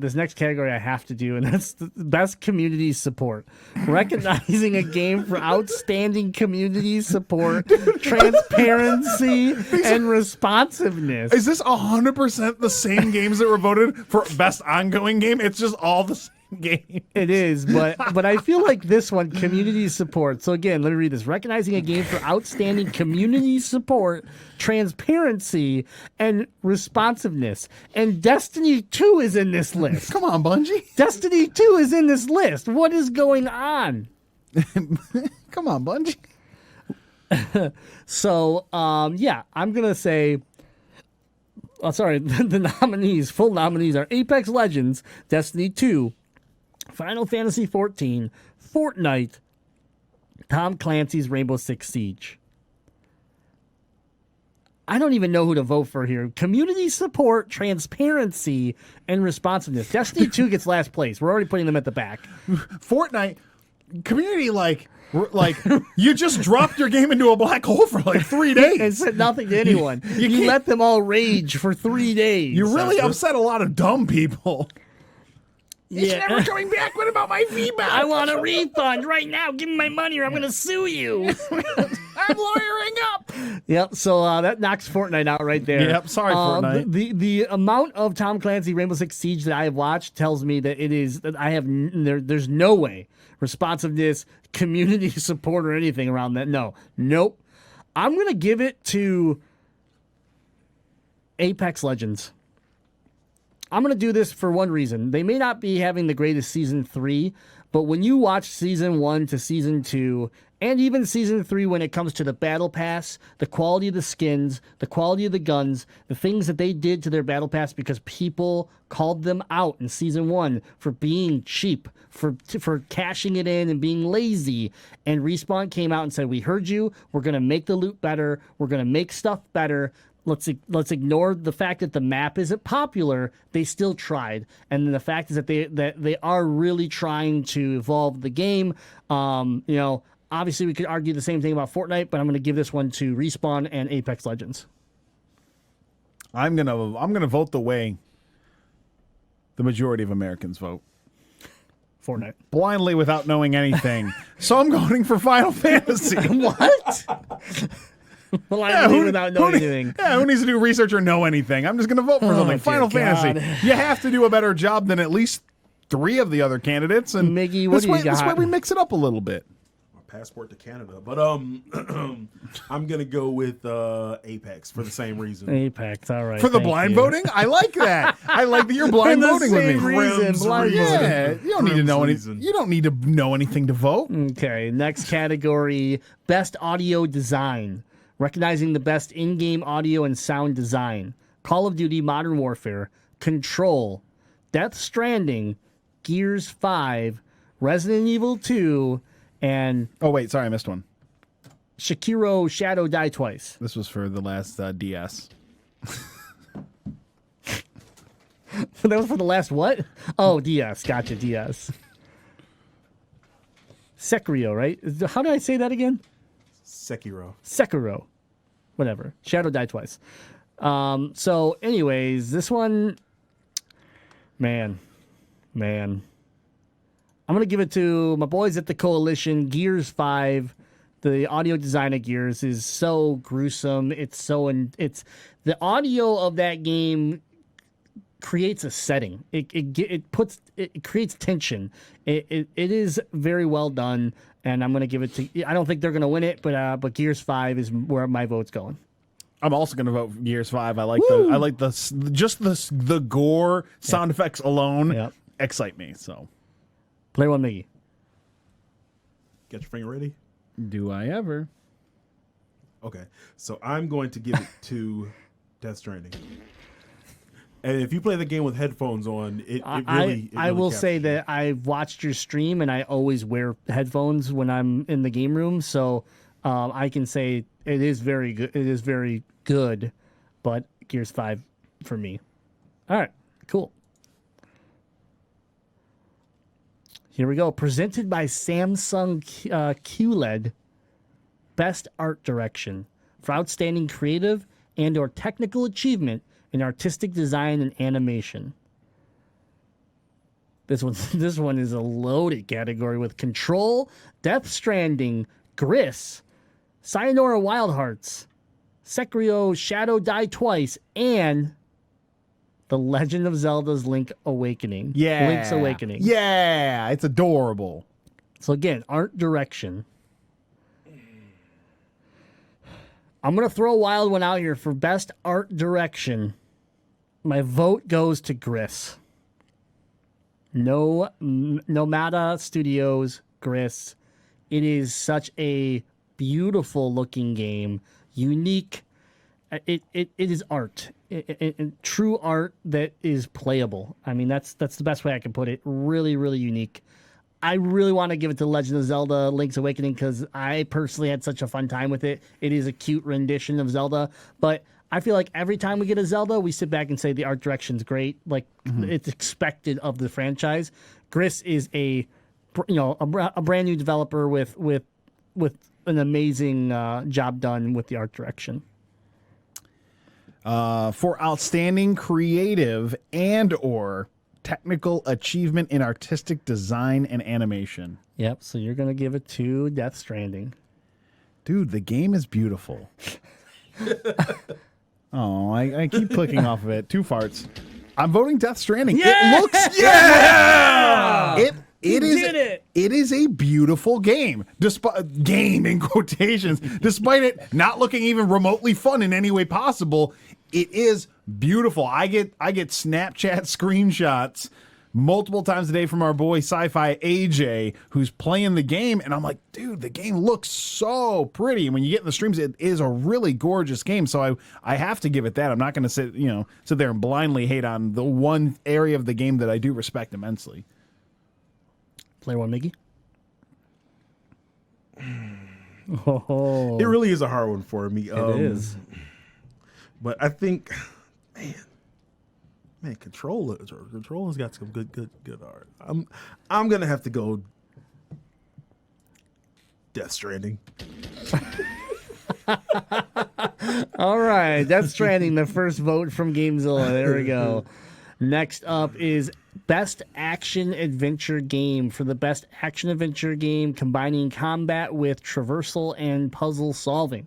do, and that's the best community support. Recognizing a game for outstanding community support, transparency, and responsiveness. Is this 100% the same games that were voted for best ongoing game? It's just all the same game. It is, but I feel like this one, community support. So again, let me read this. Recognizing a game for outstanding community support, transparency, and responsiveness. And Destiny 2 is in this list. Come on, Bungie. Destiny 2 is in this list. What is going on? Come on, Bungie. So, yeah, I'm going to say... Oh, sorry, the nominees, full nominees are Apex Legends, Destiny 2, Final Fantasy XIV, Fortnite, Tom Clancy's Rainbow Six Siege. I don't even know who to vote for here. Community support, transparency, and responsiveness. Destiny 2 gets last place. We're already putting them at the back. Fortnite community, like you just dropped your game into a black hole for like 3 days And said nothing to anyone. You let them all rage for 3 days. You really upset a lot of dumb people. Yeah. It's never coming back. What about my feedback? I want a refund right now. Give me my money or I'm going to sue you. I'm lawyering up. Yep. So that knocks Fortnite out right there. Yep. Sorry, Fortnite. The amount of Tom Clancy Rainbow Six Siege that I have watched tells me that it is that I have there's no way responsiveness, community support, or anything around that. Nope. I'm gonna give it to Apex Legends. I'm going to do this for one reason. They may not be having the greatest Season 3, but when you watch Season 1 to Season 2, and even Season 3 when it comes to the Battle Pass, the quality of the skins, the quality of the guns, the things that they did to their Battle Pass because people called them out in Season 1 for being cheap, for cashing it in and being lazy, and Respawn came out and said, we heard you, we're going to make the loot better, we're going to make stuff better. Let's ignore the fact that the map isn't popular. They still tried, and then the fact is that they are really trying to evolve the game. Obviously we could argue the same thing about Fortnite, but I'm going to give this one to Respawn and Apex Legends. I'm gonna vote the way the majority of Americans vote. Fortnite. Blindly without knowing anything. So I'm voting for Final Fantasy. What? Blindly without knowing anything. Yeah, who needs to do research or know anything? I'm just going to vote for something. Final Fantasy. You have to do a better job than at least 3 of the other candidates. And Miggy, what do you got? This way we mix it up a little bit. Passport to Canada, but I'm gonna go with Apex for the same reason. Apex, all right. For the blind voting, I like that. I like that you're blind voting with me. Blind yeah, voting. you don't need to know anything. You don't need to know anything to vote. Okay, next category: best audio design. Recognizing the best in-game audio and sound design. Call of Duty: Modern Warfare, Control, Death Stranding, Gears 5, Resident Evil 2. And oh wait, sorry, I missed one. Sekiro: Shadow Die Twice. This was for the last DS. That was for the last what? Oh, DS. Gotcha, DS. Sekiro, right? How did I say that again? Sekiro. Whatever. Shadow Die Twice. So, anyways, this one, man. I'm going to give it to my boys at the Coalition. Gears 5, the audio design of Gears is so gruesome. It's the audio of that game creates a setting. It creates tension. It is very well done, and I'm gonna give it to. I don't think they're gonna win it, but Gears 5 is where my vote's going. I'm also going to vote for Gears 5. I like the gore sound effects alone excite me. So, play one, Miggy. Get your finger ready. do I ever? Okay, so I'm going to give it to Death Stranding. And if you play the game with headphones on, it really I will say captures you. that I've watched your stream, and I always wear headphones when I'm in the game room, so I can say it is very good. It is very good, but Gears 5 for me. All right, cool. Here we go. Presented by Samsung QLED. Best Art Direction for outstanding creative and or technical achievement in artistic design and animation. This one is a loaded category with Control, Death Stranding, Gris, Sayonara Wild Hearts, Sekiro Shadow Die Twice, and The Legend of Zelda's Link's Awakening. Yeah, it's adorable. So again, art direction. I'm going to throw a wild one out here for best art direction. My vote goes to Gris. Nomada Studios, Gris. It is such a beautiful looking game. Unique. It is art. True art that is playable. I mean, that's the best way I can put it. Really, really unique. I really want to give it to Legend of Zelda Link's Awakening because I personally had such a fun time with it. It is a cute rendition of Zelda, but I feel like every time we get a Zelda, we sit back and say the art direction's great. Like, it's expected of the franchise. Gris is a brand new developer with an amazing job done with the art direction. For outstanding creative and or technical achievement in artistic design and animation. Yep, so you're going to give it to Death Stranding. Dude, the game is beautiful. Oh, I keep clicking off of it. 2 farts. I'm voting Death Stranding. Yeah! It looks It did it is a beautiful game. Despite game in quotations, despite it not looking even remotely fun in any way possible, it is beautiful. I get Snapchat screenshots multiple times a day from our boy Sci-Fi AJ, who's playing the game, and I'm like, dude, the game looks so pretty. And when you get in the streams, it is a really gorgeous game. So I have to give it that. I'm not going to sit there and blindly hate on the one area of the game that I do respect immensely. Player one, Miggy. Oh, It really is a hard one for me. it is. But I think, man, Controller's got some good art. I'm gonna have to go Death Stranding. All right, Death Stranding, the first vote from GameZilla. There we go. Next up is Best Action Adventure Game. For the Best Action Adventure Game combining combat with traversal and puzzle solving.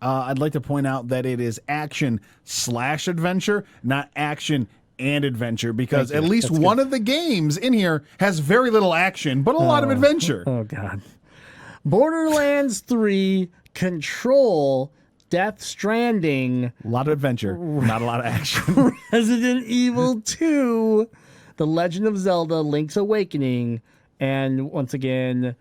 I'd like to point out that it is action/adventure, not action and adventure, because at least one of the games in here has very little action, but a lot of adventure. Oh, God. Borderlands 3, Control, Death Stranding, A lot of adventure, not a lot of action. Resident Evil 2, The Legend of Zelda, Link's Awakening, and once again,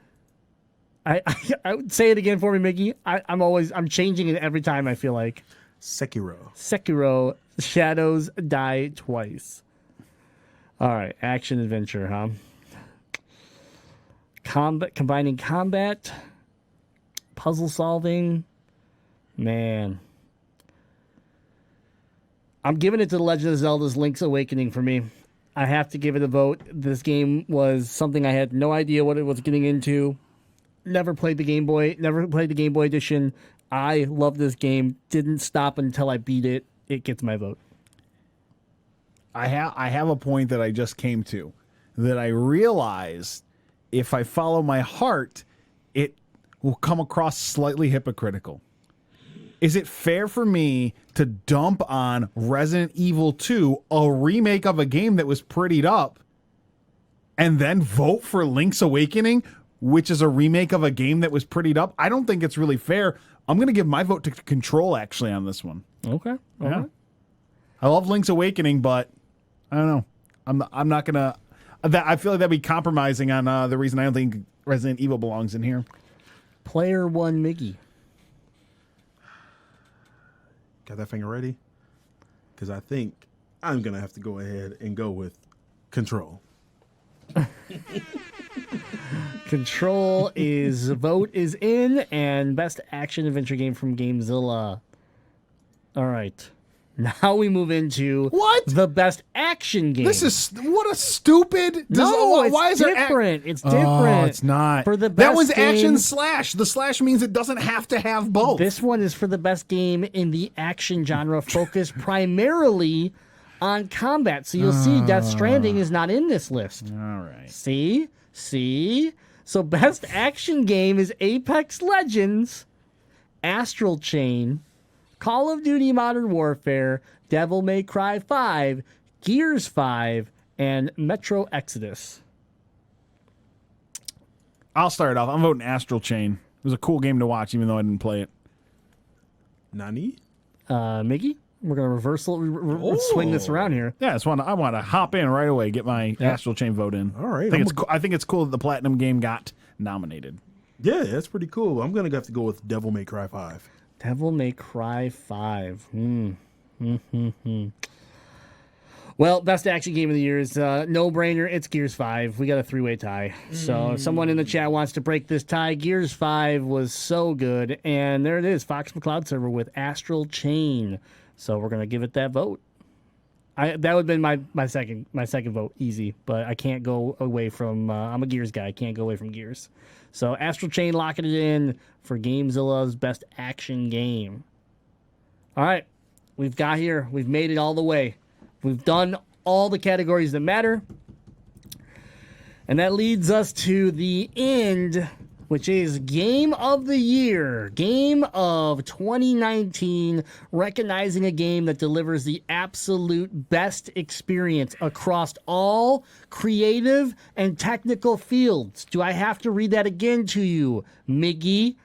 I would say it again for me, Mickey. I'm changing it every time I feel like. Sekiro, Shadows Die Twice. All right, action adventure, huh? Combining combat, puzzle solving. Man. I'm giving it to The Legend of Zelda's Link's Awakening for me. I have to give it a vote. This game was something I had no idea what it was getting into. Never played the Game Boy Edition. I love this game. Didn't stop until I beat it. It gets my vote. I have a point that I just came to, that I realize if I follow my heart, it will come across slightly hypocritical. is it fair for me to dump on Resident Evil 2, a remake of a game that was prettied up, and then vote for Link's Awakening, which is a remake of a game that was prettied up? I don't think it's really fair. I'm going to give my vote to Control, actually, on this one. Okay. Yeah. I love Link's Awakening, but I don't know. I'm not going to... I feel like that'd be compromising on the reason I don't think Resident Evil belongs in here. Player one, Miggy. Got that finger ready? Because I think I'm going to have to go ahead and go with Control. Control vote is in, and best action adventure game from GameZilla. All right. Now we move into the best action game. This is what a stupid. Why is different? It's different. Oh, it's not. For the best that was action game, slash. The slash means it doesn't have to have both. This one is for the best game in the action genre, focused primarily on combat. So you'll see Death Stranding is not in this list. All right. See? So best action game is Apex Legends, Astral Chain, Call of Duty Modern Warfare, Devil May Cry 5, Gears 5, and Metro Exodus. I'll start off. I'm voting Astral Chain. It was a cool game to watch, even though I didn't play it. Nani? Miggy, we're going to swing this around here. Yeah, I want to hop in right away, get my Astral Chain vote in. All right. I think it's cool that the Platinum game got nominated. Yeah, that's pretty cool. I'm going to have to go with Devil May Cry 5. Devil May Cry 5. Well, best action game of the year is no brainer. It's Gears 5. We got a 3-way tie. So if someone in the chat wants to break this tie, Gears 5 was so good. And there it is, Fox McCloud server with Astral Chain. So we're gonna give it that vote. That would have been my second vote, easy. But I can't go away from. I'm a Gears guy. I can't go away from Gears. So Astral Chain locking it in for GameZilla's best action game. All right, we've made it all the way. We've done all the categories that matter. And that leads us to the end, which is Game of the Year. Game of 2019, recognizing a game that delivers the absolute best experience across all creative and technical fields. Do I have to read that again to you, Miggy?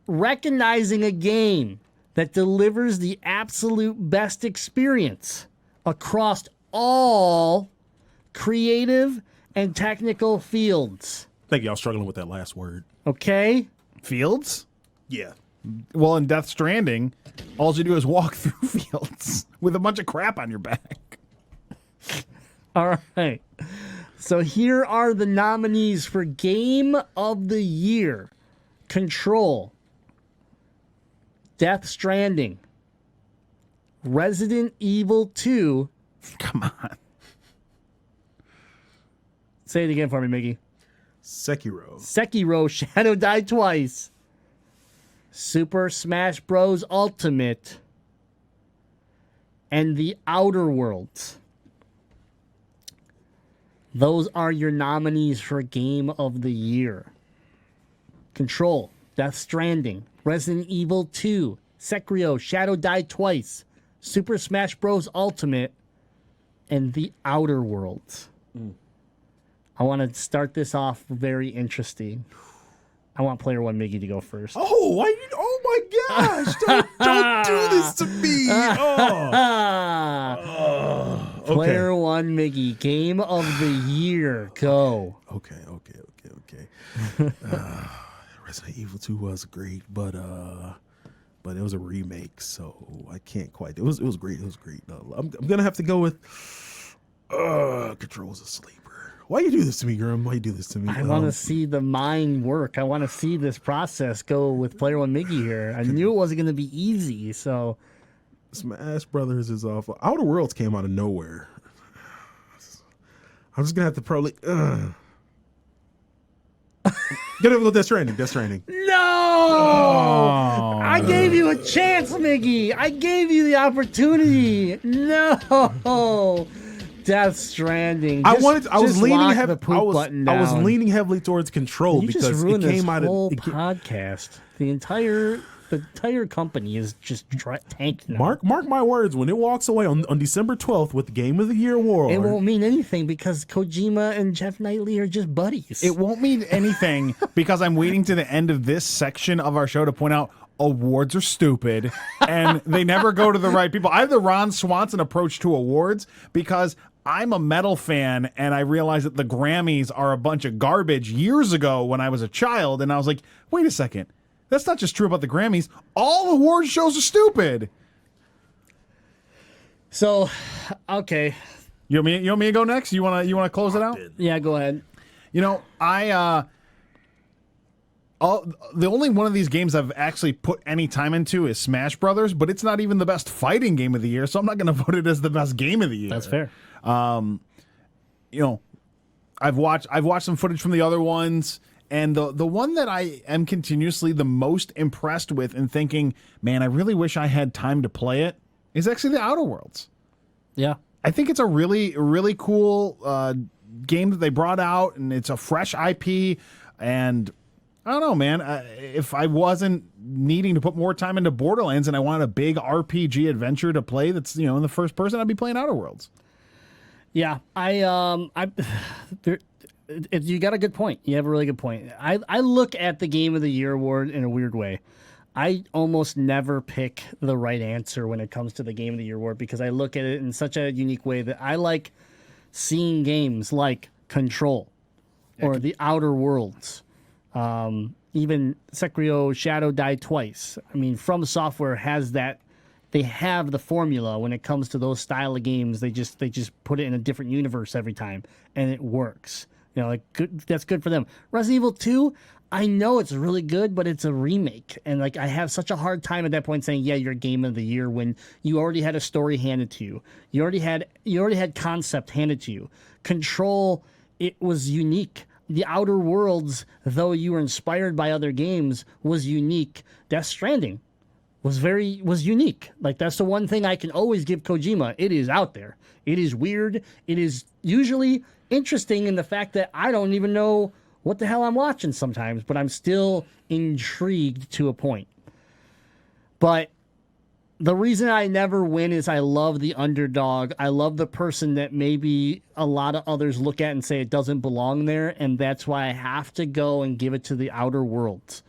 Recognizing a game that delivers the absolute best experience across all creative and technical fields. I think y'all struggling with that last word. Okay. Fields? Yeah. Well, in Death Stranding, all you do is walk through fields with a bunch of crap on your back. All right. So here are the nominees for Game of the Year. Control, Death Stranding, Resident Evil 2. Come on. Say it again for me, Miggy. Sekiro, Shadow Die Twice, Super Smash Bros. Ultimate, and The Outer Worlds. Those are your nominees for Game of the Year. Control, Death Stranding, Resident Evil 2, Sekiro, Shadow Die Twice, Super Smash Bros. Ultimate, and The Outer Worlds. I want to start this off very interesting. I want player one Miggy to go first. Oh my gosh! Don't do this to me. Okay. Player one Miggy, Game of the Year, go. Okay. Resident Evil 2 was great, but it was a remake, so I can't quite. It was great. It was great. I'm gonna have to go with Control's a sleeper. Why you do this to me, Grim? Why you do this to me? I want to see the mind work. I want to see this process go with player one Miggy here. I knew it wasn't going to be easy, so. Smash Brothers is awful. Outer Worlds came out of nowhere. I'm just going to have to probably. Gonna go Death Stranding. No! I gave you a chance, Miggy. I gave you the opportunity. No! Death Stranding. I was leaning heavily towards Control because it came out of podcast. The entire the entire company is just tanked now. Mark my words. When it walks away on December 12th with the Game of the Year award, It won't mean anything because Kojima and Jeff Knightley are just buddies. It won't mean anything because I'm waiting to the end of this section of our show to point out awards are stupid and they never go to the right people. I have the Ron Swanson approach to awards because I'm a metal fan and I realized that the Grammys are a bunch of garbage years ago when I was a child, and I was like, wait a second. That's not just true about the Grammys. All award shows are stupid. So, okay. You want me to go next? You want to close it out? Yeah, go ahead. You know, the only one of these games I've actually put any time into is Smash Brothers, but it's not even the best fighting game of the year, so I'm not going to vote it as the best game of the year. That's fair. You know, I've watched some footage from the other ones, and the one that I am continuously the most impressed with and thinking, man, I really wish I had time to play it, is actually the Outer Worlds. Yeah. I think it's a really, really cool game that they brought out, and it's a fresh IP, and I don't know, man. If I wasn't needing to put more time into Borderlands and I wanted a big RPG adventure to play that's, you know, in the first person, I'd be playing Outer Worlds. Yeah, you got a good point. You have a really good point. I look at the Game of the Year award in a weird way. I almost never pick the right answer when it comes to the Game of the Year award because I look at it in such a unique way that I like seeing games like Control or The Outer Worlds. Even Sekiro Shadow Die Twice. I mean, From Software has that. They have the formula when it comes to those style of games. They just put it in a different universe every time, and it works. You know, like good. That's good for them. Resident Evil 2, I know it's really good, but it's a remake, and like I have such a hard time at that point saying, yeah, you're Game of the Year when you already had a story handed to you. You already had concept handed to you. Control, it was unique. The Outer Worlds, though you were inspired by other games, was unique. Death Stranding was unique. Like, that's the one thing I can always give Kojima. It is out there. It is weird. It is usually interesting in the fact that I don't even know what the hell I'm watching sometimes, but I'm still intrigued to a point. But the reason I never win is I love the underdog. I love the person that maybe a lot of others look at and say it doesn't belong there, and that's why I have to go and give it to the Outer Worlds.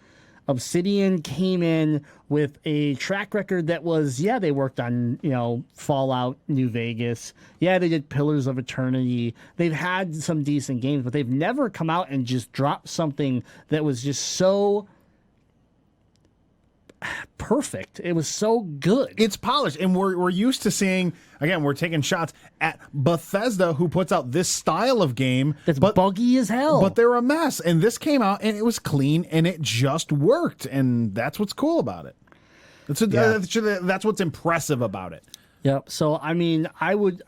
Obsidian came in with a track record that was, yeah, they worked on, you know, Fallout, New Vegas. Yeah, they did Pillars of Eternity. They've had some decent games, but they've never come out and just dropped something that was just so perfect. It was so good. It's polished, and we're used to seeing, again, we're taking shots at Bethesda, who puts out this style of game That's buggy as hell. but they're a mess, and this came out and it was clean and it just worked, and that's what's cool about it. That's what's impressive about it. Yep. So I mean,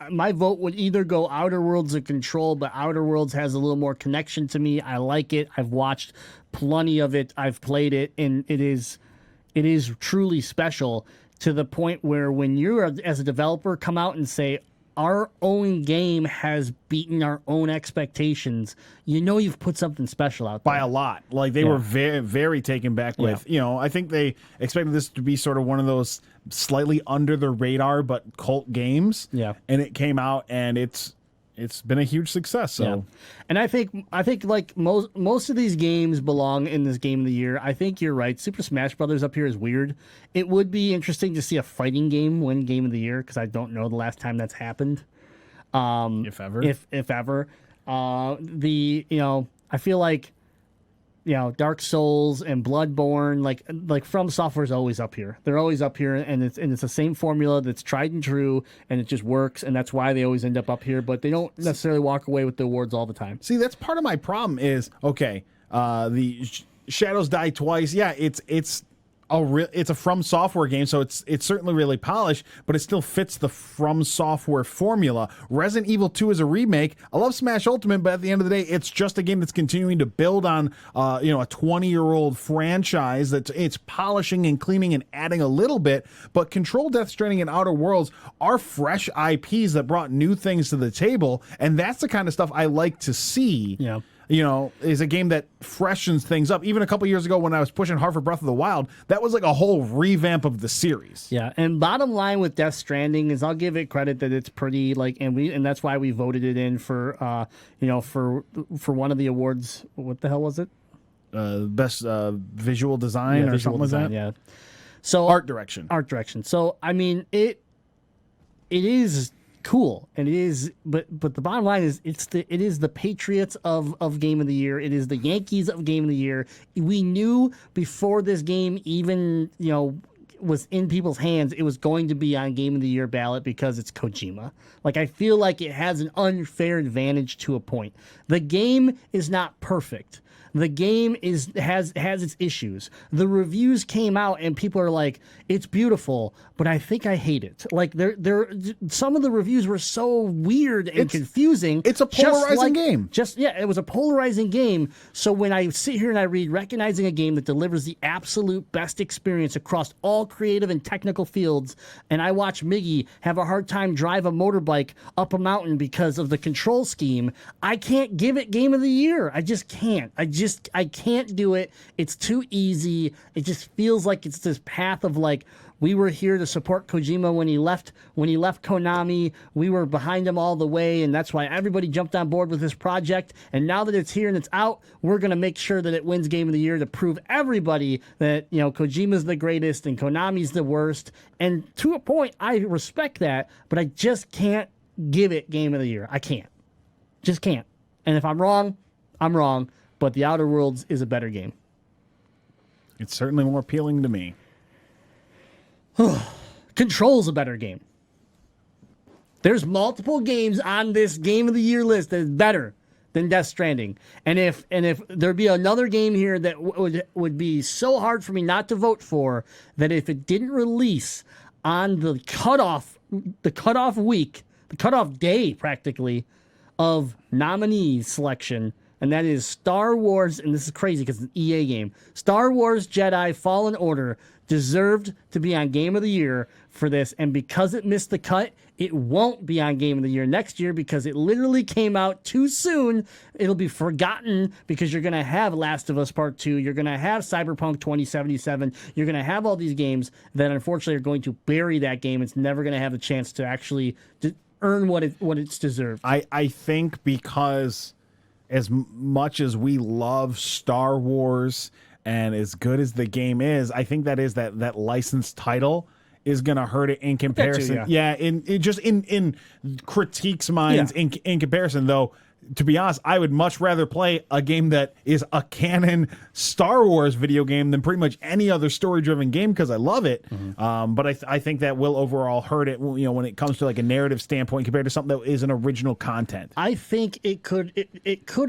my vote would either go Outer Worlds or Control, but Outer Worlds has a little more connection to me. I like it. I've watched plenty of it. I've played it, and it is truly special to the point where when you, as a developer, come out and say, our own game has beaten our own expectations, you know you've put something special out there. By a lot. Like, they were very, very taken back with, you know, I think they expected this to be sort of one of those slightly under the radar but cult games. Yeah. And it came out, and it's been a huge success. So, yeah. And I think like most of these games belong in this Game of the Year. I think you're right. Super Smash Brothers up here is weird. It would be interesting to see a fighting game win Game of the Year because I don't know the last time that's happened. if ever. If ever. I feel like, you know, Dark Souls and Bloodborne, like From Software's always up here. They're always up here, and it's the same formula that's tried and true, and it just works, and that's why they always end up here. But they don't necessarily walk away with the awards all the time. See, that's part of my problem is, okay, the Shadows Die Twice. Yeah, it's a From Software game, so it's certainly really polished, but it still fits the From Software formula. Resident Evil 2 is a remake. I love Smash Ultimate, but at the end of the day, it's just a game that's continuing to build on a 20-year-old franchise that's it's polishing and cleaning and adding a little bit. But Control, Death Stranding, and Outer Worlds are fresh IPs that brought new things to the table, and that's the kind of stuff I like to see. Yeah. is a game that freshens things up. Even a couple years ago when I was pushing hard for Breath of the Wild, that was like a whole revamp of the series. Yeah, and bottom line with Death Stranding is I'll give it credit that it's pretty and that's why we voted it in for for one of the awards. What the hell was it? Best visual design or visual something design, like that. Yeah. So Art direction. So I mean it is cool, and it is, but the bottom line is it is the Patriots of Game of the Year. It is the Yankees of Game of the Year. We knew before this game even was in people's hands, it was going to be on Game of the Year ballot because it's Kojima. Like, I feel like it has an unfair advantage to a point. The game is not perfect. The game has its issues. The reviews came out and people are like, it's beautiful, but I think I hate it. Like, some of the reviews were so weird and confusing. It's a polarizing game. It was a polarizing game. So when I sit here and I read recognizing a game that delivers the absolute best experience across all creative and technical fields, and I watch Miggy have a hard time drive a motorbike up a mountain because of the control scheme, I can't give it Game of the Year. I just can't. I can't do it. It's too easy. It just feels like it's this path of like, we were here to support Kojima when he left Konami. We were behind him all the way, and that's why everybody jumped on board with this project. And now that it's here and it's out, we're going to make sure that it wins Game of the Year to prove everybody that, Kojima's the greatest and Konami's the worst. And to a point, I respect that, but I just can't give it Game of the Year. I can't. Just can't. And if I'm wrong, I'm wrong. But The Outer Worlds is a better game. It's certainly more appealing to me. Control's a better game. There's multiple games on this Game of the Year list that is better than Death Stranding. And if there'd be another game here that would be so hard for me not to vote for, that if it didn't release on the cutoff week, the cutoff day practically of nominees selection, and that is Star Wars, and this is crazy because it's an EA game. Star Wars Jedi Fallen Order deserved to be on Game of the Year for this, and because it missed the cut, it won't be on Game of the Year next year because it literally came out too soon. It'll be forgotten because you're going to have Last of Us Part 2, you're going to have Cyberpunk 2077, you're going to have all these games that unfortunately are going to bury that game. It's never going to have a chance to actually earn what it's deserved. I think because as much as we love Star Wars and as good as the game is, I think that licensed title is going to hurt it in comparison. In critiques minds in comparison, though. To be honest, I would much rather play a game that is a canon Star Wars video game than pretty much any other story-driven game because I love it. Mm-hmm. But I think that will overall hurt it. When it comes to like a narrative standpoint compared to something that is an original content. I think it could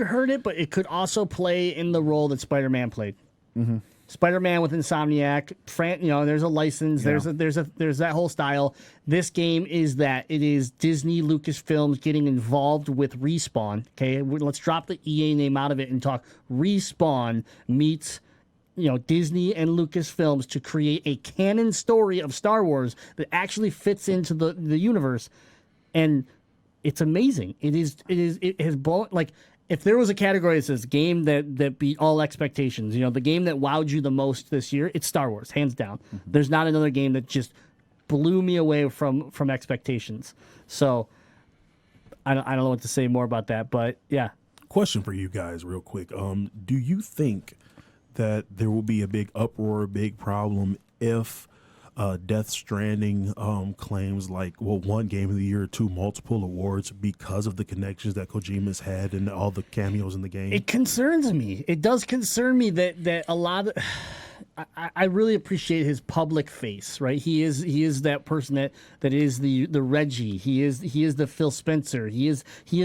hurt it, but it could also play in the role that Spider-Man played. Mm-hmm. Spider-Man with Insomniac, there's a license, there's that whole style. This game is that it is Disney, Lucasfilms getting involved with Respawn. Okay, let's drop the EA name out of it and talk Respawn meets Disney and Lucasfilms to create a canon story of Star Wars that actually fits into the universe, and it's amazing. It has blown like. If there was a category that says game that beat all expectations, the game that wowed you the most this year, it's Star Wars, hands down. Mm-hmm. There's not another game that just blew me away from expectations. So I don't know what to say more about that, but yeah. Question for you guys real quick. Do you think that there will be a big uproar, a big problem if Death Stranding claims one Game of the Year, 2 multiple awards because of the connections that Kojima's had and all the cameos in the game? It concerns me. It does concern me that a lot of... I really appreciate his public face, right? He is that person that is the Reggie. He is the Phil Spencer. He is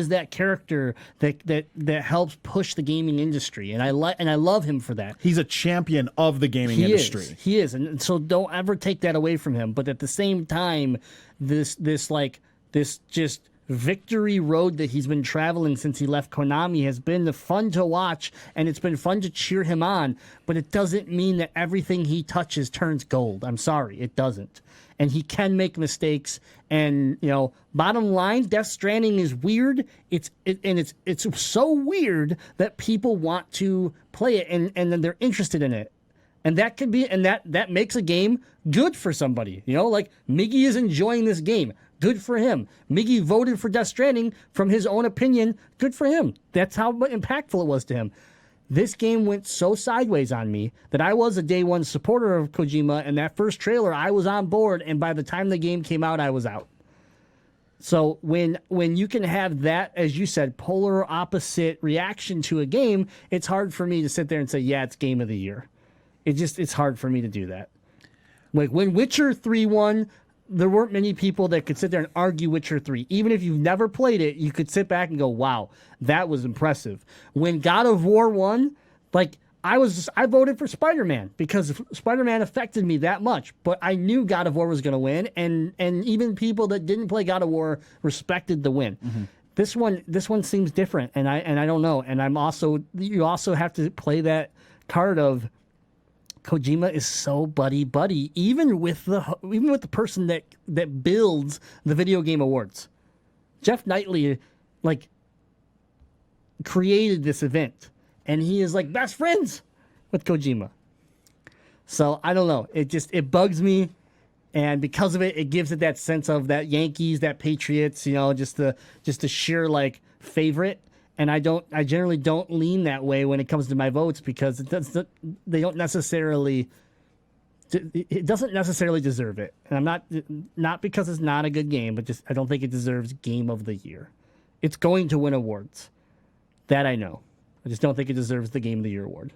that character that helps push the gaming industry, and I love him for that. He's a champion of the gaming industry. He is, and so don't ever take that away from him. But at the same time, this just victory road that he's been traveling since he left Konami has been fun to watch, and it's been fun to cheer him on, but it doesn't mean that everything he touches turns gold. I'm sorry, it doesn't. and he can make mistakes. And bottom line, Death Stranding is weird. It's so weird that people want to play it and then they're interested in it. And that could be, and that makes a game good for somebody. Like Miggy is enjoying this game. Good for him. Miggy voted for Death Stranding from his own opinion. Good for him. That's how impactful it was to him. This game went so sideways on me that I was a day one supporter of Kojima, and that first trailer, I was on board, and by the time the game came out, I was out. So when you can have that, as you said, polar opposite reaction to a game, it's hard for me to sit there and say, yeah, it's game of the year. It's hard for me to do that. Like when Witcher 3 won, there weren't many people that could sit there and argue Witcher 3. Even if you've never played it, you could sit back and go, wow, that was impressive. When God of War won, like I voted for Spider-Man because Spider-Man affected me that much. But I knew God of War was going to win, and even people that didn't play God of War respected the win. Mm-hmm. This one seems different, and I don't know. And you also have to play that card of Kojima is so buddy, even with the person that builds the video game awards. Jeff Knightley, created this event, and he is best friends with Kojima. So I don't know. It bugs me, and because of it, it gives it that sense of that Yankees, that Patriots, just the sheer favorite. And I generally don't lean that way when it comes to my votes because it doesn't necessarily deserve it. And I'm not because it's not a good game, but just I don't think it deserves Game of the Year. It's going to win awards. That I know. I just don't think it deserves the Game of the Year award.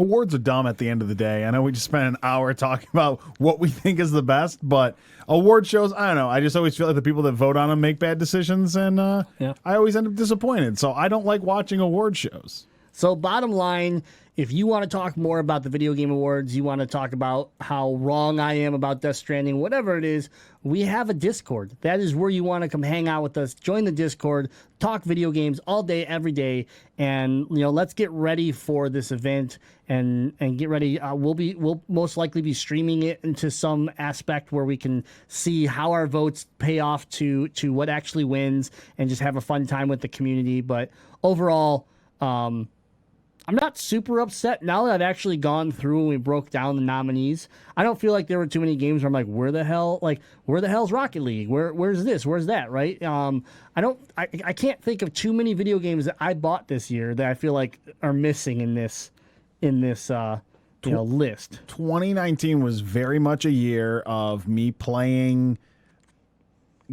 Awards are dumb at the end of the day. I know we just spent an hour talking about what we think is the best, but award shows, I don't know. I just always feel like the people that vote on them make bad decisions, and I always end up disappointed. So I don't like watching award shows. So bottom line, if you want to talk more about the Video Game Awards, you want to talk about how wrong I am about Death Stranding, whatever it is, we have a Discord. That is where you want to come hang out with us. Join the Discord, talk video games all day, every day, and let's get ready for this event and get ready. We'll most likely be streaming it into some aspect where we can see how our votes pay off to what actually wins and just have a fun time with the community. But overall, I'm not super upset now that I've actually gone through and we broke down the nominees. I don't feel like there were too many games where I'm like, where the hell's Rocket League? Where's this? Where's that? Right? I can't think of too many video games that I bought this year that I feel like are missing in this list. 2019 was very much a year of me playing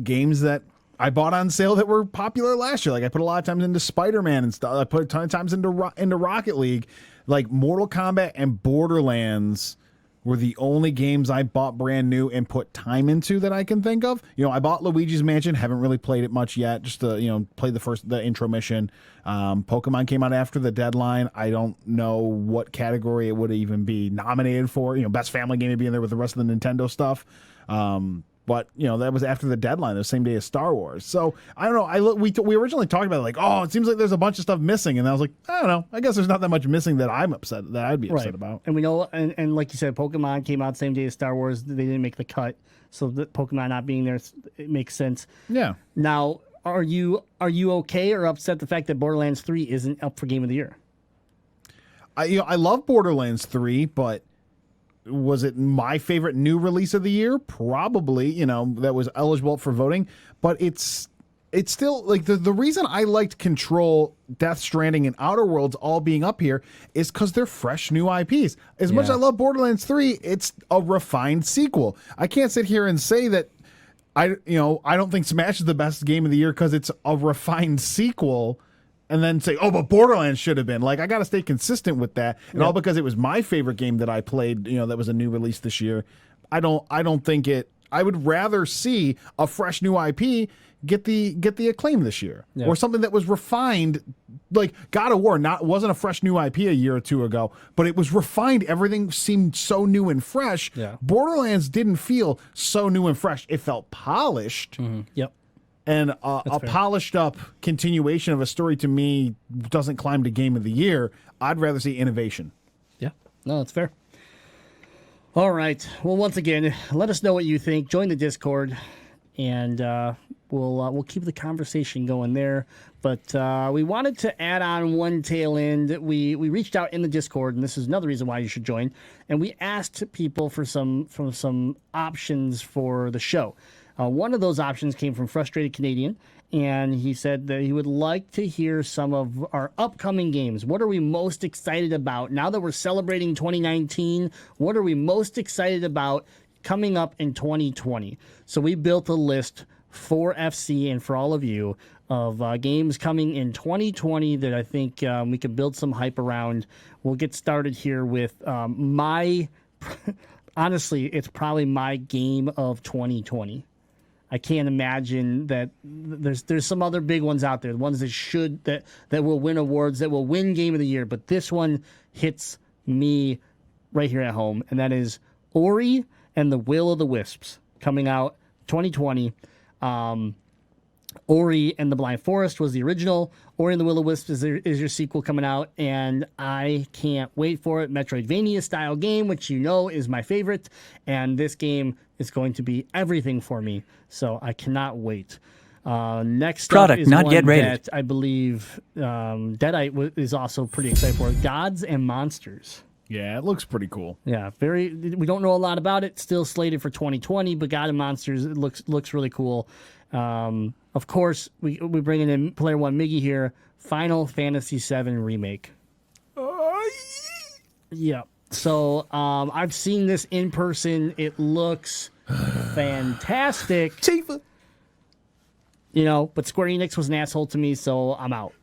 games that I bought on sale that were popular last year. I put a lot of times into Spider-Man and stuff. I put a ton of times into Rocket League. Mortal Kombat and Borderlands were the only games I bought brand new and put time into that I can think of. I bought Luigi's Mansion. Haven't really played it much yet. Just to, play the intro mission. Pokemon came out after the deadline. I don't know what category it would even be nominated for. Best family game would be in there with the rest of the Nintendo stuff. But, that was after the deadline, the same day as Star Wars. So, I don't know. We originally talked about it it seems like there's a bunch of stuff missing. And I was like, I don't know. I guess there's not that much missing that I'd be upset about. And we know, and like you said, Pokemon came out the same day as Star Wars. They didn't make the cut. So the Pokemon not being there, it makes sense. Yeah. Now, are you okay or upset the fact that Borderlands 3 isn't up for Game of the Year? I love Borderlands 3, but was it my favorite new release of the year? Probably, that was eligible for voting. But it's still, the reason I liked Control, Death Stranding, and Outer Worlds all being up here is because they're fresh new IPs. As much as I love Borderlands 3, it's a refined sequel. I can't sit here and say that I don't think Smash is the best game of the year because it's a refined sequel, and then say, oh, but Borderlands should have been. I got to stay consistent with that. And all because it was my favorite game that I played, that was a new release this year. I don't think it. I would rather see a fresh new IP get the acclaim this year. Yeah. Or something that was refined. God of War wasn't a fresh new IP a year or two ago, but it was refined. Everything seemed so new and fresh. Yeah. Borderlands didn't feel so new and fresh. It felt polished. Mm-hmm. Yep. And a polished up continuation of a story to me doesn't climb to Game of the Year. I'd rather see innovation. Yeah, no, that's fair. All right. Well, once again, let us know what you think. Join the Discord, and we'll keep the conversation going there. But we wanted to add on one tail end. We reached out in the Discord, and this is another reason why you should join. And we asked people for some options for the show. One of those options came from Frustrated Canadian, and he said that he would like to hear some of our upcoming games. What are we most excited about now that we're celebrating 2019? What are we most excited about coming up in 2020? So we built a list for FC and for all of you of games coming in 2020 that I think we could build some hype around. We'll get started here with my honestly, it's probably my game of 2020. I can't imagine that there's some other big ones out there, the ones that will win awards, that will win Game of the Year, but this one hits me right here at home, and that is Ori and the Will of the Wisps, coming out 2020. Ori and the Blind Forest was the original. Ori and the Will of the Wisps is your sequel coming out, and I can't wait for it. Metroidvania style game, which you know is my favorite, and this game is going to be everything for me, so I cannot wait. Next Product up is not one yet rated. that I believe Deadite is also pretty excited for. Gods and Monsters. Yeah, it looks pretty cool. Yeah, we don't know a lot about it. Still slated for 2020, but God and Monsters, it looks really cool. Of course, we bringing in Player One Miggy here. Final Fantasy VII Remake. Yeah. So I've seen this in person. It looks fantastic. Tifa. But Square Enix was an asshole to me, so I'm out.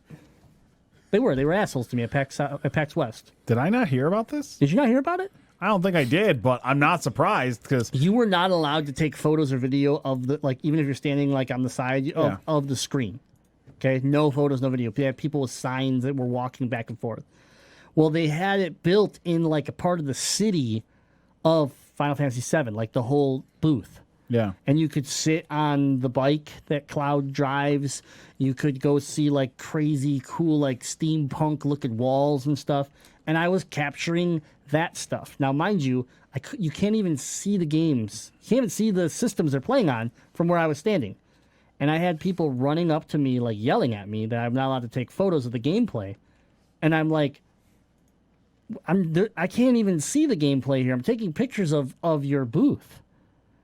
They were assholes to me at PAX West. Did I not hear about this? Did you not hear about it? I don't think I did, but I'm not surprised because You were not allowed to take photos or video of even if you're standing on the side of the screen. Okay, no photos, no video. They had people with signs that were walking back and forth. Well, they had it built in a part of the city of Final Fantasy VII, the whole booth. yeah. And you could sit on the bike that Cloud drives. You could go see crazy cool steampunk looking walls and stuff. And I was capturing that stuff. Now, mind you, you can't even see the games. You can't even see the systems they're playing on from where I was standing. And I had people running up to me, yelling at me that I'm not allowed to take photos of the gameplay. And I'm like, I can't even see the gameplay here. I'm taking pictures of your booth.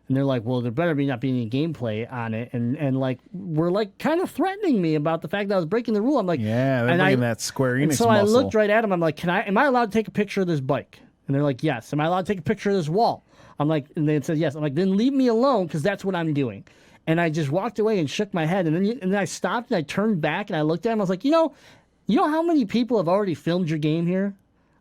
And they're like, well, there better not be any gameplay on it. And we're kind of threatening me about the fact that I was breaking the rule. I'm like, Yeah, they're bringing that Square Enix and so muscle. I looked right at them. I'm like, am I allowed to take a picture of this bike? And they're like, yes. Am I allowed to take a picture of this wall? I'm like, and they said yes. I'm like, then leave me alone because that's what I'm doing. And I just walked away and shook my head. And then I stopped and I turned back and I looked at him. I was like, you know how many people have already filmed your game here?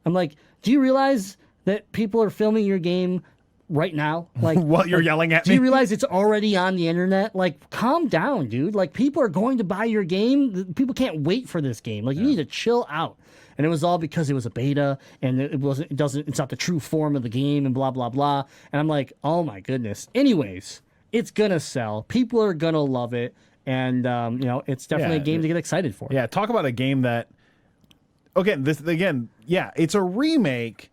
I'm like, do you realize that people are filming your game right now? What, you're yelling at do me? you realize it's already on the internet? Calm down, dude. People are going to buy your game. People can't wait for this game. You need to chill out. And it was all because it was a beta and it's not the true form of the game and blah, blah, blah. And I'm like, oh my goodness. Anyways, it's going to sell. People are going to love it. And, it's definitely a game to get excited for. Yeah, talk about a game that, it's a remake,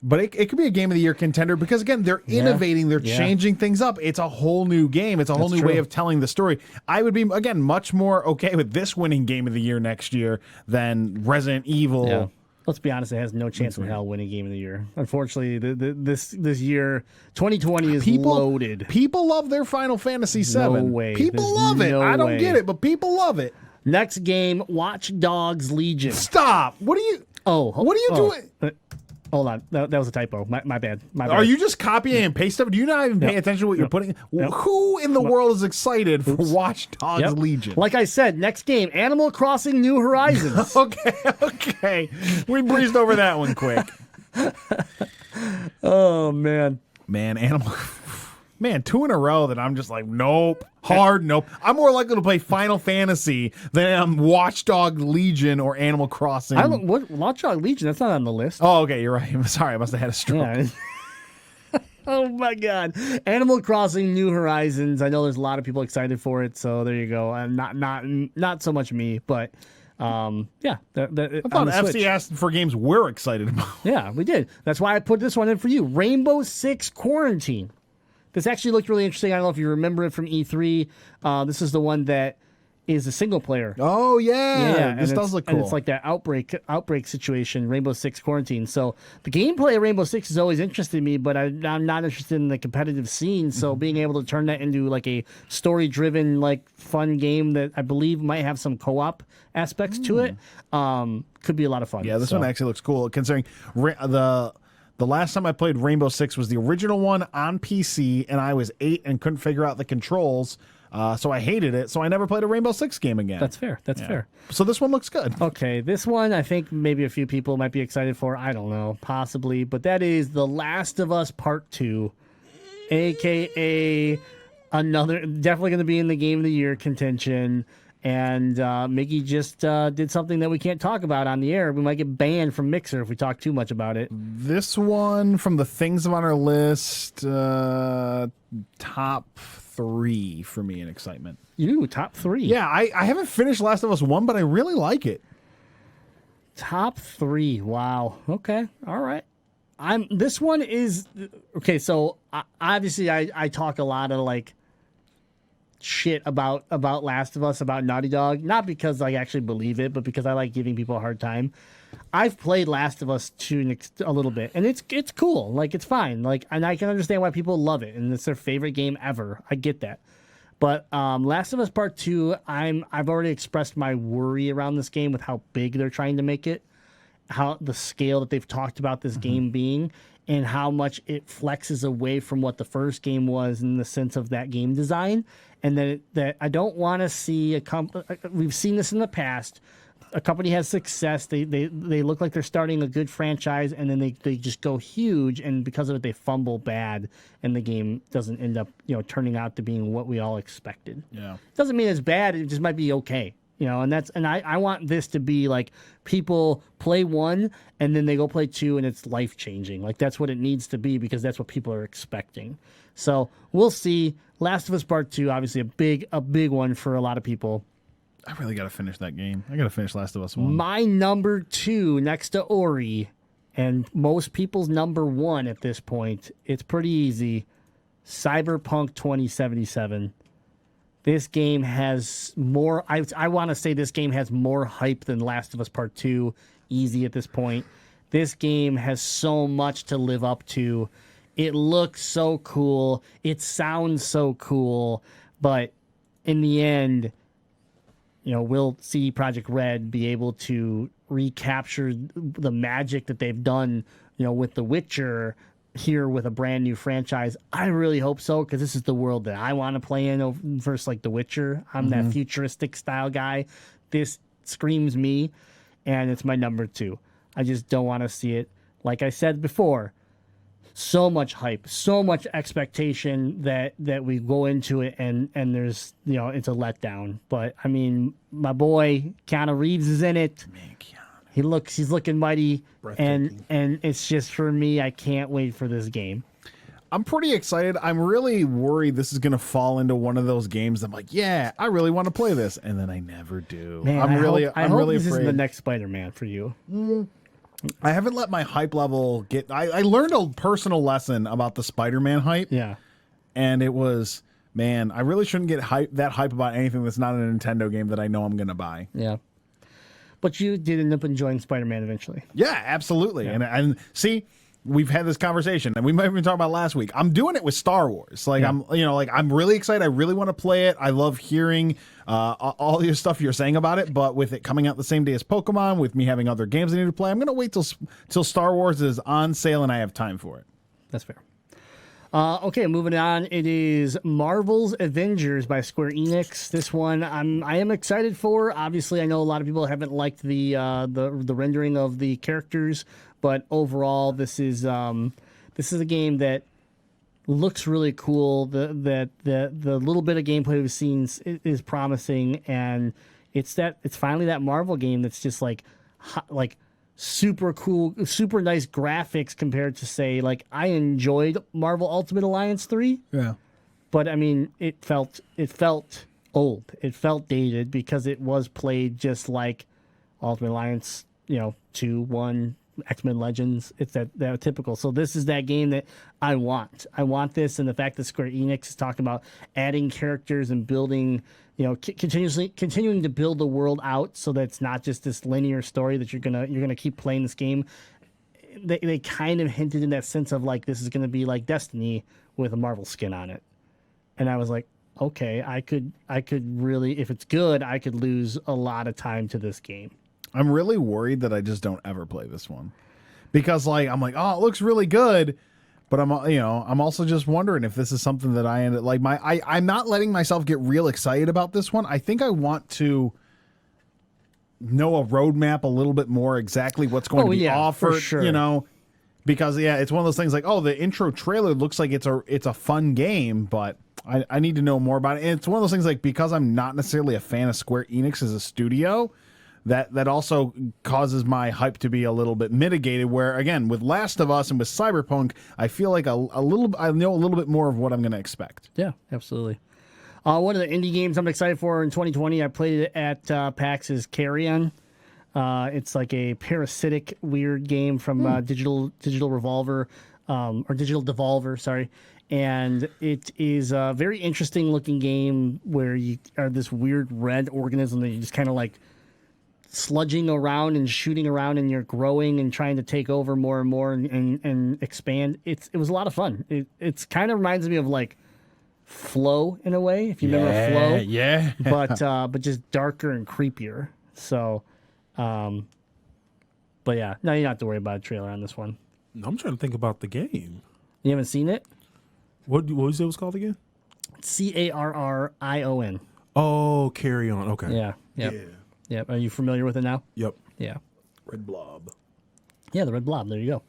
but it could be a Game of the Year contender because, again, they're innovating, they're changing things up. It's a whole new game. It's a whole new way of telling the story. I would be, again, much more okay with this winning Game of the Year next year than Resident Evil. Yeah. Let's be honest, it has no chance in hell winning Game of the Year. Unfortunately, this year, 2020 is loaded. People love their Final Fantasy VII. No way. People There's love it. no I don't way. get it, but people love it. Next game, Watch Dogs Legion. Stop. What are you doing? Hold on. That was a typo. My bad. Are you just copying and pasting stuff? Do you not even pay attention to what you're putting? Who in the world is excited for Watch Dogs Legion? Like I said, next game, Animal Crossing New Horizons. Okay. We breezed over that one quick. Oh, man. Man, 2 in a row that I'm just like, nope. Hard, nope. I'm more likely to play Final Fantasy than Watchdog Legion or Animal Crossing. Watchdog Legion, that's not on the list. Oh, okay, you're right. Sorry, I must have had a stroke. Yeah. Oh, my God. Animal Crossing New Horizons. I know there's a lot of people excited for it, so there you go. Not so much me, but Yeah, I thought FC asked for games we're excited about. Yeah, we did. That's why I put this one in for you. Rainbow Six Quarantine. This actually looked really interesting. I don't know if you remember it from E3. This is the one that is a single player. Oh yeah, this and does look cool. And it's like that outbreak situation, Rainbow Six Quarantine. So the gameplay of Rainbow Six has always interested me, but I'm not interested in the competitive scene. So being able to turn that into like a story-driven, like fun game that I believe might have some co-op aspects to it, could be a lot of fun. Yeah, this one actually looks cool. Considering the last time I played Rainbow Six was the original one on PC, and I was 8 and couldn't figure out the controls. So I hated it, so I never played a Rainbow Six game again. That's fair. That's fair. So this one looks good. Okay, this one I think maybe a few people might be excited for. I don't know, possibly. But that is The Last of Us Part 2, a.k.a. another, definitely going to be in the Game of the Year contention. And Mickey just did something that we can't talk about on the air. We might get banned from Mixer if we talk too much about it. This one from the things on our list, top 3 for me in excitement. You, top 3. Yeah, I haven't finished Last of Us 1, but I really like it. Top 3. Wow. Okay. All right. This one is okay. So obviously I talk a lot of like shit about Last of Us, about Naughty Dog, not because I actually believe it, but because I like giving people a hard time. I've played Last of Us 2 a little bit, and it's cool. Like, it's fine. Like, and I can understand why people love it, and it's their favorite game ever. I get that. But Last of Us Part 2, I've already expressed my worry around this game with how big they're trying to make it, how the scale that they've talked about this game being, and how much it flexes away from what the first game was in the sense of that game design. And that I don't want to see we've seen this in the past. A company has success, they look like they're starting a good franchise, and then they just go huge, and because of it they fumble bad, and the game doesn't end up turning out to being what we all expected. Yeah, doesn't mean it's bad, it just might be okay. And I want this to be like people play 1 and then they go play 2 and it's life changing. Like, that's what it needs to be, because that's what people are expecting. So we'll see. Last of Us Part 2, obviously a big one for a lot of people. I really got to finish that game. I got to finish Last of Us 1. My number 2 next to Ori, and most people's number 1 at this point, it's pretty easy. Cyberpunk 2077. This game has more, I want to say this game has more hype than Last of Us Part 2, easy at this point. This game has so much to live up to. It looks so cool. It sounds so cool. But in the end, will CD Projekt Red be able to recapture the magic that they've done, with The Witcher here with a brand new franchise? I really hope so, because this is the world that I want to play in versus like The Witcher. I'm that futuristic style guy. This screams me, and it's my number 2. I just don't want to see it. Like I said before, so much hype, so much expectation that we go into it and there's it's a letdown. But I mean, my boy Keanu Reeves is in it. Man, Keanu. He's looking mighty, and it's just, for me, I can't wait for this game. I'm pretty excited. I'm really worried this is going to fall into one of those games that I'm like, yeah, I really want to play this, and then I never do. Man, I'm really hope this afraid. Is the next Spider-Man for you. I haven't let my hype level get. I learned a personal lesson about the Spider-Man hype. Yeah, and it was, man, I really shouldn't get that hype about anything that's not a Nintendo game that I know I'm going to buy. Yeah. But you did end up enjoying Spider-Man eventually. Yeah, absolutely. Yeah. And see, we've had this conversation, and we might have been talking about last week. I'm doing it with Star Wars. Like, I'm really excited. I really want to play it. I love hearing all the stuff you're saying about it. But with it coming out the same day as Pokemon, with me having other games I need to play, I'm going to wait till Star Wars is on sale and I have time for it. That's fair. Okay, moving on. It is Marvel's Avengers by Square Enix. This one I am excited for. Obviously, I know a lot of people haven't liked the rendering of the characters, but overall, this is a game that looks really cool. The little bit of gameplay we've seen is promising, and it's finally that Marvel game that's just like super cool, super nice graphics compared to, say, like, I enjoyed Marvel Ultimate Alliance 3. Yeah. But I mean, it felt old. It felt dated because it was played just like Ultimate Alliance, 2, 1, X-Men Legends. It's that typical. So this is that game that I want. I want this, and the fact that Square Enix is talking about adding characters and building, continuing to build the world out so that it's not just this linear story that you're gonna keep playing this game. They kind of hinted in that sense of like this is gonna be like Destiny with a Marvel skin on it, and I was like, okay, I could really, if it's good, I could lose a lot of time to this game. I'm really worried that I just don't ever play this one because I'm like, oh, it looks really good, but I'm also just wondering if this is something that I end up like I'm not letting myself get real excited about this one. I think I want to know a roadmap a little bit more, exactly what's going to be offered, for sure. Because it's one of those things like, oh, the intro trailer looks like it's a fun game, but I need to know more about it. And it's one of those things like, because I'm not necessarily a fan of Square Enix as a studio, that also causes my hype to be a little bit mitigated, where again with Last of Us and with Cyberpunk, I feel like I know a little bit more of what I'm going to expect. Yeah, absolutely. One of the indie games I'm excited for in 2020, I played it at PAX, is Carrion. It's like a parasitic weird game from Digital Revolver, or Digital Devolver, sorry. And it is a very interesting looking game where you are this weird red organism that you just kind of like sludging around and shooting around, and you're growing and trying to take over more and more and expand. It was a lot of fun. It's kind of reminds me of like Flow in a way, if you remember Flow. Yeah. But just darker and creepier. So, but yeah, no, you don't have to worry about a trailer on this one. I'm trying to think about the game. You haven't seen it? What was it called again? Carrion. Oh, Carry On. Okay. Yeah. Yep. Yeah. Yep. Are you familiar with it now? Yep. Yeah. Red Blob. Yeah, the Red Blob. There you go.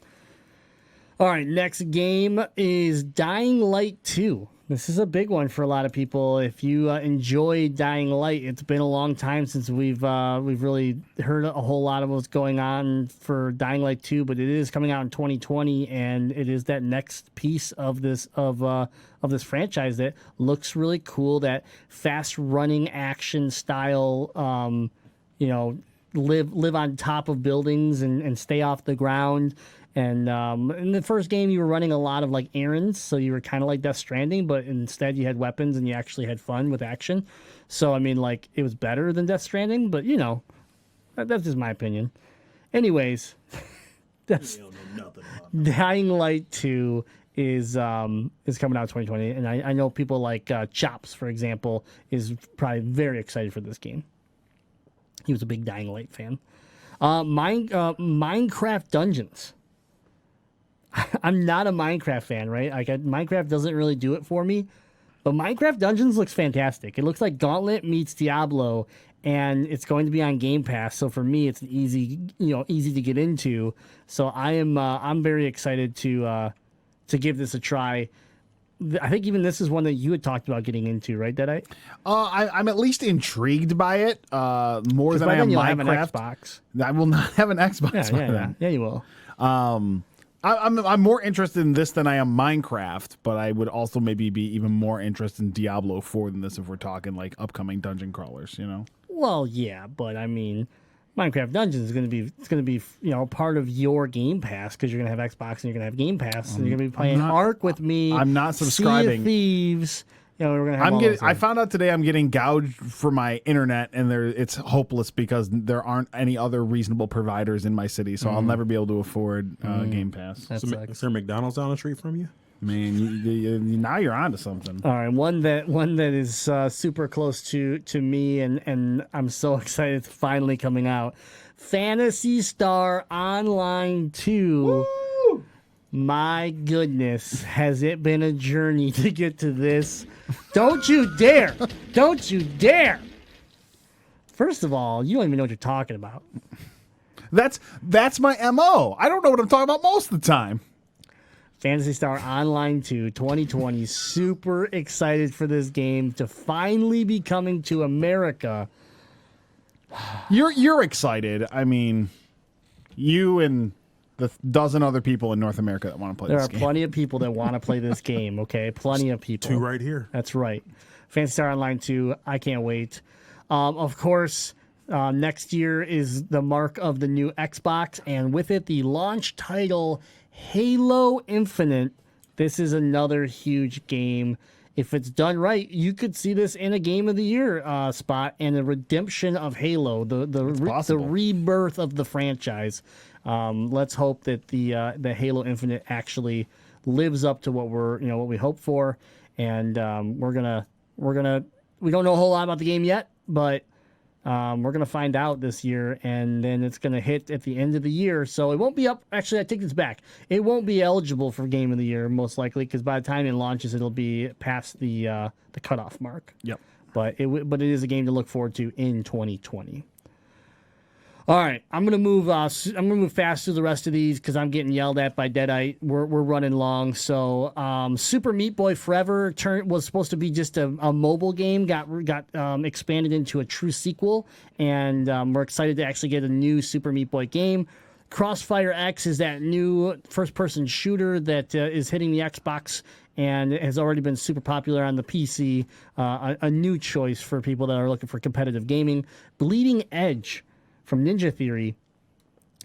All right, next game is Dying Light 2. This is a big one for a lot of people. If you enjoy Dying Light, it's been a long time since we've really heard a whole lot of what's going on for Dying Light 2, but it is coming out in 2020, and it is that next piece of this franchise that looks really cool. That fast running action style, live on top of buildings and stay off the ground. And in the first game, you were running a lot of like errands, so you were kind of like Death Stranding, but instead you had weapons and you actually had fun with action. So I mean, like, it was better than Death Stranding, but that's just my opinion. Anyways, Dying Light 2 is coming out in 2020, and I know people like Chops, for example, is probably very excited for this game. He was a big Dying Light fan. Minecraft Dungeons. I'm not a Minecraft fan, right? Minecraft doesn't really do it for me, but Minecraft Dungeons looks fantastic. It looks like Gauntlet meets Diablo, and it's going to be on Game Pass. So for me, it's an easy to get into. So I'm very excited to give this a try. I think even this is one that you had talked about getting into, right, Deadite? I'm at least intrigued by it more than I am Minecraft. Have an Xbox. I will not have an Xbox by then. Yeah, you will. I'm more interested in this than I am Minecraft, but I would also maybe be even more interested in Diablo 4 than this if we're talking like upcoming dungeon crawlers, Well, yeah, but I mean, Minecraft Dungeons is going to be part of your Game Pass, because you're going to have Xbox and you're going to have Game Pass, and you're going to be playing Ark with me. I'm not subscribing. Sea of Thieves. We're going to have I found out today I'm getting gouged for my internet, and it's hopeless because there aren't any other reasonable providers in my city, so I'll never be able to afford Game Pass. That sucks. Is there McDonald's down the street from you? Man, you now you're onto something. All right, one that is super close to me, and I'm so excited it's finally coming out. Phantasy Star Online 2. Woo! My goodness, has it been a journey to get to this? Don't you dare! Don't you dare! First of all, you don't even know what you're talking about. That's my MO. I don't know what I'm talking about most of the time. Phantasy Star Online 2 2020. Super excited for this game to finally be coming to America. You're excited. I mean, you and the dozen other people in North America that want to play this game. There are plenty of people that want to play this game, okay? Plenty of people. 2 right here. That's right. Phantasy Star Online 2, I can't wait. Of course, Next year is the mark of the new Xbox, and with it, the launch title Halo Infinite. This is another huge game. If it's done right, you could see this in a Game of the Year spot and a redemption of Halo, the rebirth of the franchise. Let's hope that the Halo Infinite actually lives up to what we hope for, and we don't know a whole lot about the game yet, but we're gonna find out this year, and then it's gonna hit at the end of the year. So it won't be up. Actually, I take this back. It won't be eligible for Game of the Year most likely, because by the time it launches, it'll be past the cutoff mark. Yep. But it is a game to look forward to in 2020. All right, I'm gonna move fast through the rest of these because I'm getting yelled at by Deadite. We're running long. So, Super Meat Boy Forever was supposed to be just a mobile game. Got expanded into a true sequel, and we're excited to actually get a new Super Meat Boy game. Crossfire X is that new first-person shooter that is hitting the Xbox and has already been super popular on the PC. A new choice for people that are looking for competitive gaming. Bleeding Edge from Ninja Theory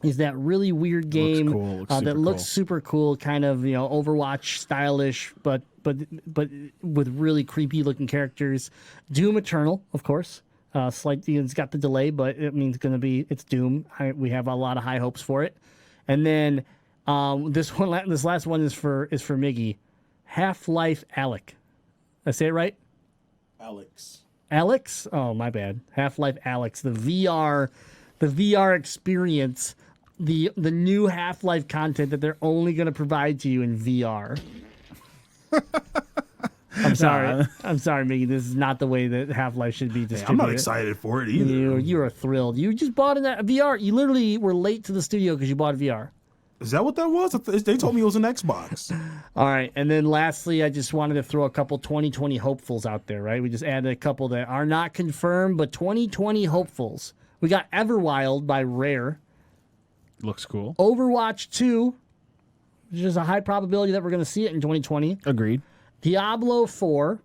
is that really weird game looks super cool, kind of Overwatch stylish, but with really creepy looking characters. Doom Eternal, of course, it's got the delay, but it means it's Doom. We have a lot of high hopes for it. And then this last one is for Miggy, Half-Life Alyx. I say it right? Alex? Oh, my bad. Half-Life Alyx, the VR experience, the new Half-Life content that they're only going to provide to you in VR. I'm sorry, Mickey. This is not the way that Half-Life should be distributed. I'm not excited for it either. You are thrilled. You just bought a VR. You literally were late to the studio because you bought a VR. Is that what that was? They told me it was an Xbox. All right. And then lastly, I just wanted to throw a couple 2020 hopefuls out there, right? We just added a couple that are not confirmed, but 2020 hopefuls. We got Everwild by Rare. Looks cool. Overwatch 2, which is a high probability that we're going to see it in 2020. Agreed. Diablo 4.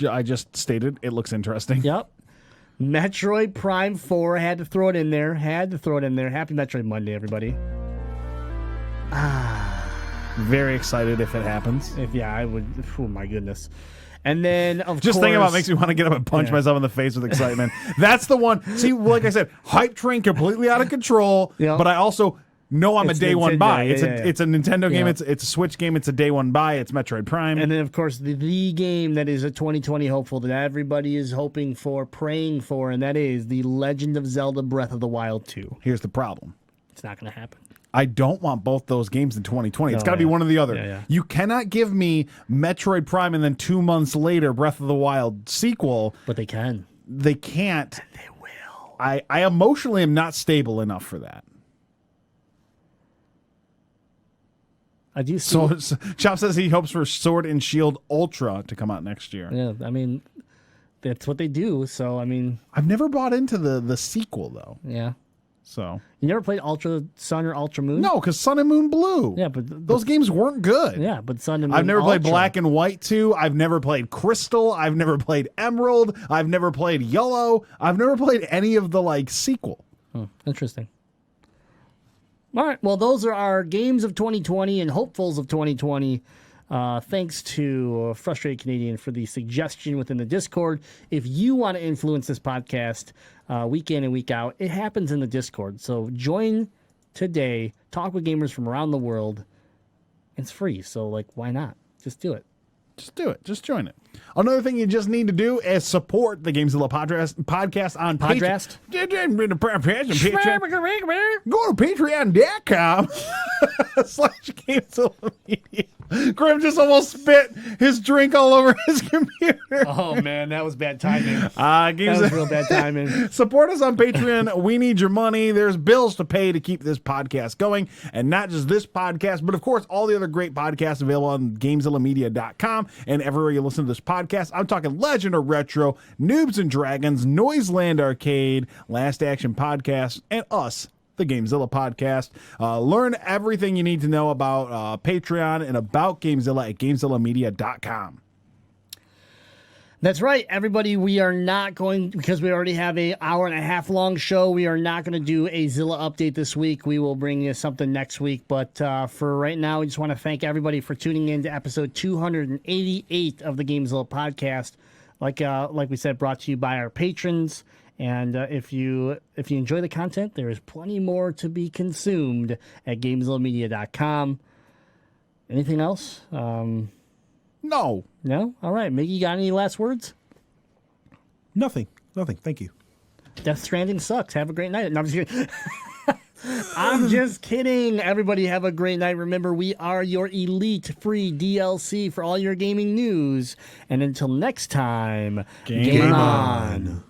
I just stated it looks interesting. Yep. Metroid Prime 4. Had to throw it in there. Happy Metroid Monday, everybody. Very excited if it happens. I would. Oh, my goodness. And then, just thinking about it makes me want to get up and punch myself in the face with excitement. That's the one. See, like I said, hype train completely out of control. Yep. But I also know I'm a day one buy. It's a Nintendo game. It's a Switch game. It's a day one buy. It's Metroid Prime. And then, of course, the game that is a 2020 hopeful that everybody is hoping for, praying for, and that is The Legend of Zelda Breath of the Wild 2. Here's the problem. It's not going to happen. I don't want both those games in 2020. It's got to be one or the other. Yeah. You cannot give me Metroid Prime and then 2 months later Breath of the Wild sequel. But they can. They can't. And they will. I emotionally am not stable enough for that. I do see. So Chop says he hopes for Sword and Shield Ultra to come out next year. Yeah, I mean, that's what they do. So, I mean, I've never bought into the sequel though. Yeah. So you never played Ultra Sun or Ultra Moon? No, because Sun and Moon Blue. Yeah, but those games weren't good. Yeah, but Sun and Moon. I've never Ultra. played Black and White 2. I've never played Crystal. I've never played Emerald. I've never played Yellow. I've never played any of the sequel. Interesting. All right. Well, those are our games of 2020 and hopefuls of 2020. Thanks to Frustrated Canadian for the suggestion within the Discord. If you want to influence this podcast week in and week out, it happens in the Discord. So join today. Talk with gamers from around the world. It's free. So, why not? Just do it. Just do it. Just join it. Another thing you just need to do is support the GameZilla podcast on Podcast. Go to patreon.com /GameZilla Media. Grim just almost spit his drink all over his computer. Oh, man, that was bad timing. That was real bad timing. Support us on Patreon. We need your money. There's bills to pay to keep this podcast going. And not just this podcast, but of course, all the other great podcasts available on GameZillaMedia.com and everywhere you listen to this podcast. I'm talking Legend of Retro, Noobs and Dragons, Noiseland Arcade, Last Action Podcast, and us, the GameZilla podcast. Learn everything you need to know about Patreon and about GameZilla at GameZillaMedia.com. That's right, everybody. We are not going, because we already have a hour and a half long show, we are not going to do a Zilla update this week. We will bring you something next week. But for right now, we just want to thank everybody for tuning in to episode 288 of the GameZilla podcast. Like we said, brought to you by our patrons. And if you enjoy the content, there is plenty more to be consumed at GameZillaMedia.com. Anything else? No. No? All right. Miggy, you got any last words? Nothing. Thank you. Death Stranding sucks. Have a great night. No, I'm just kidding. I'm just kidding. Everybody have a great night. Remember, we are your elite free DLC for all your gaming news. And until next time, game on.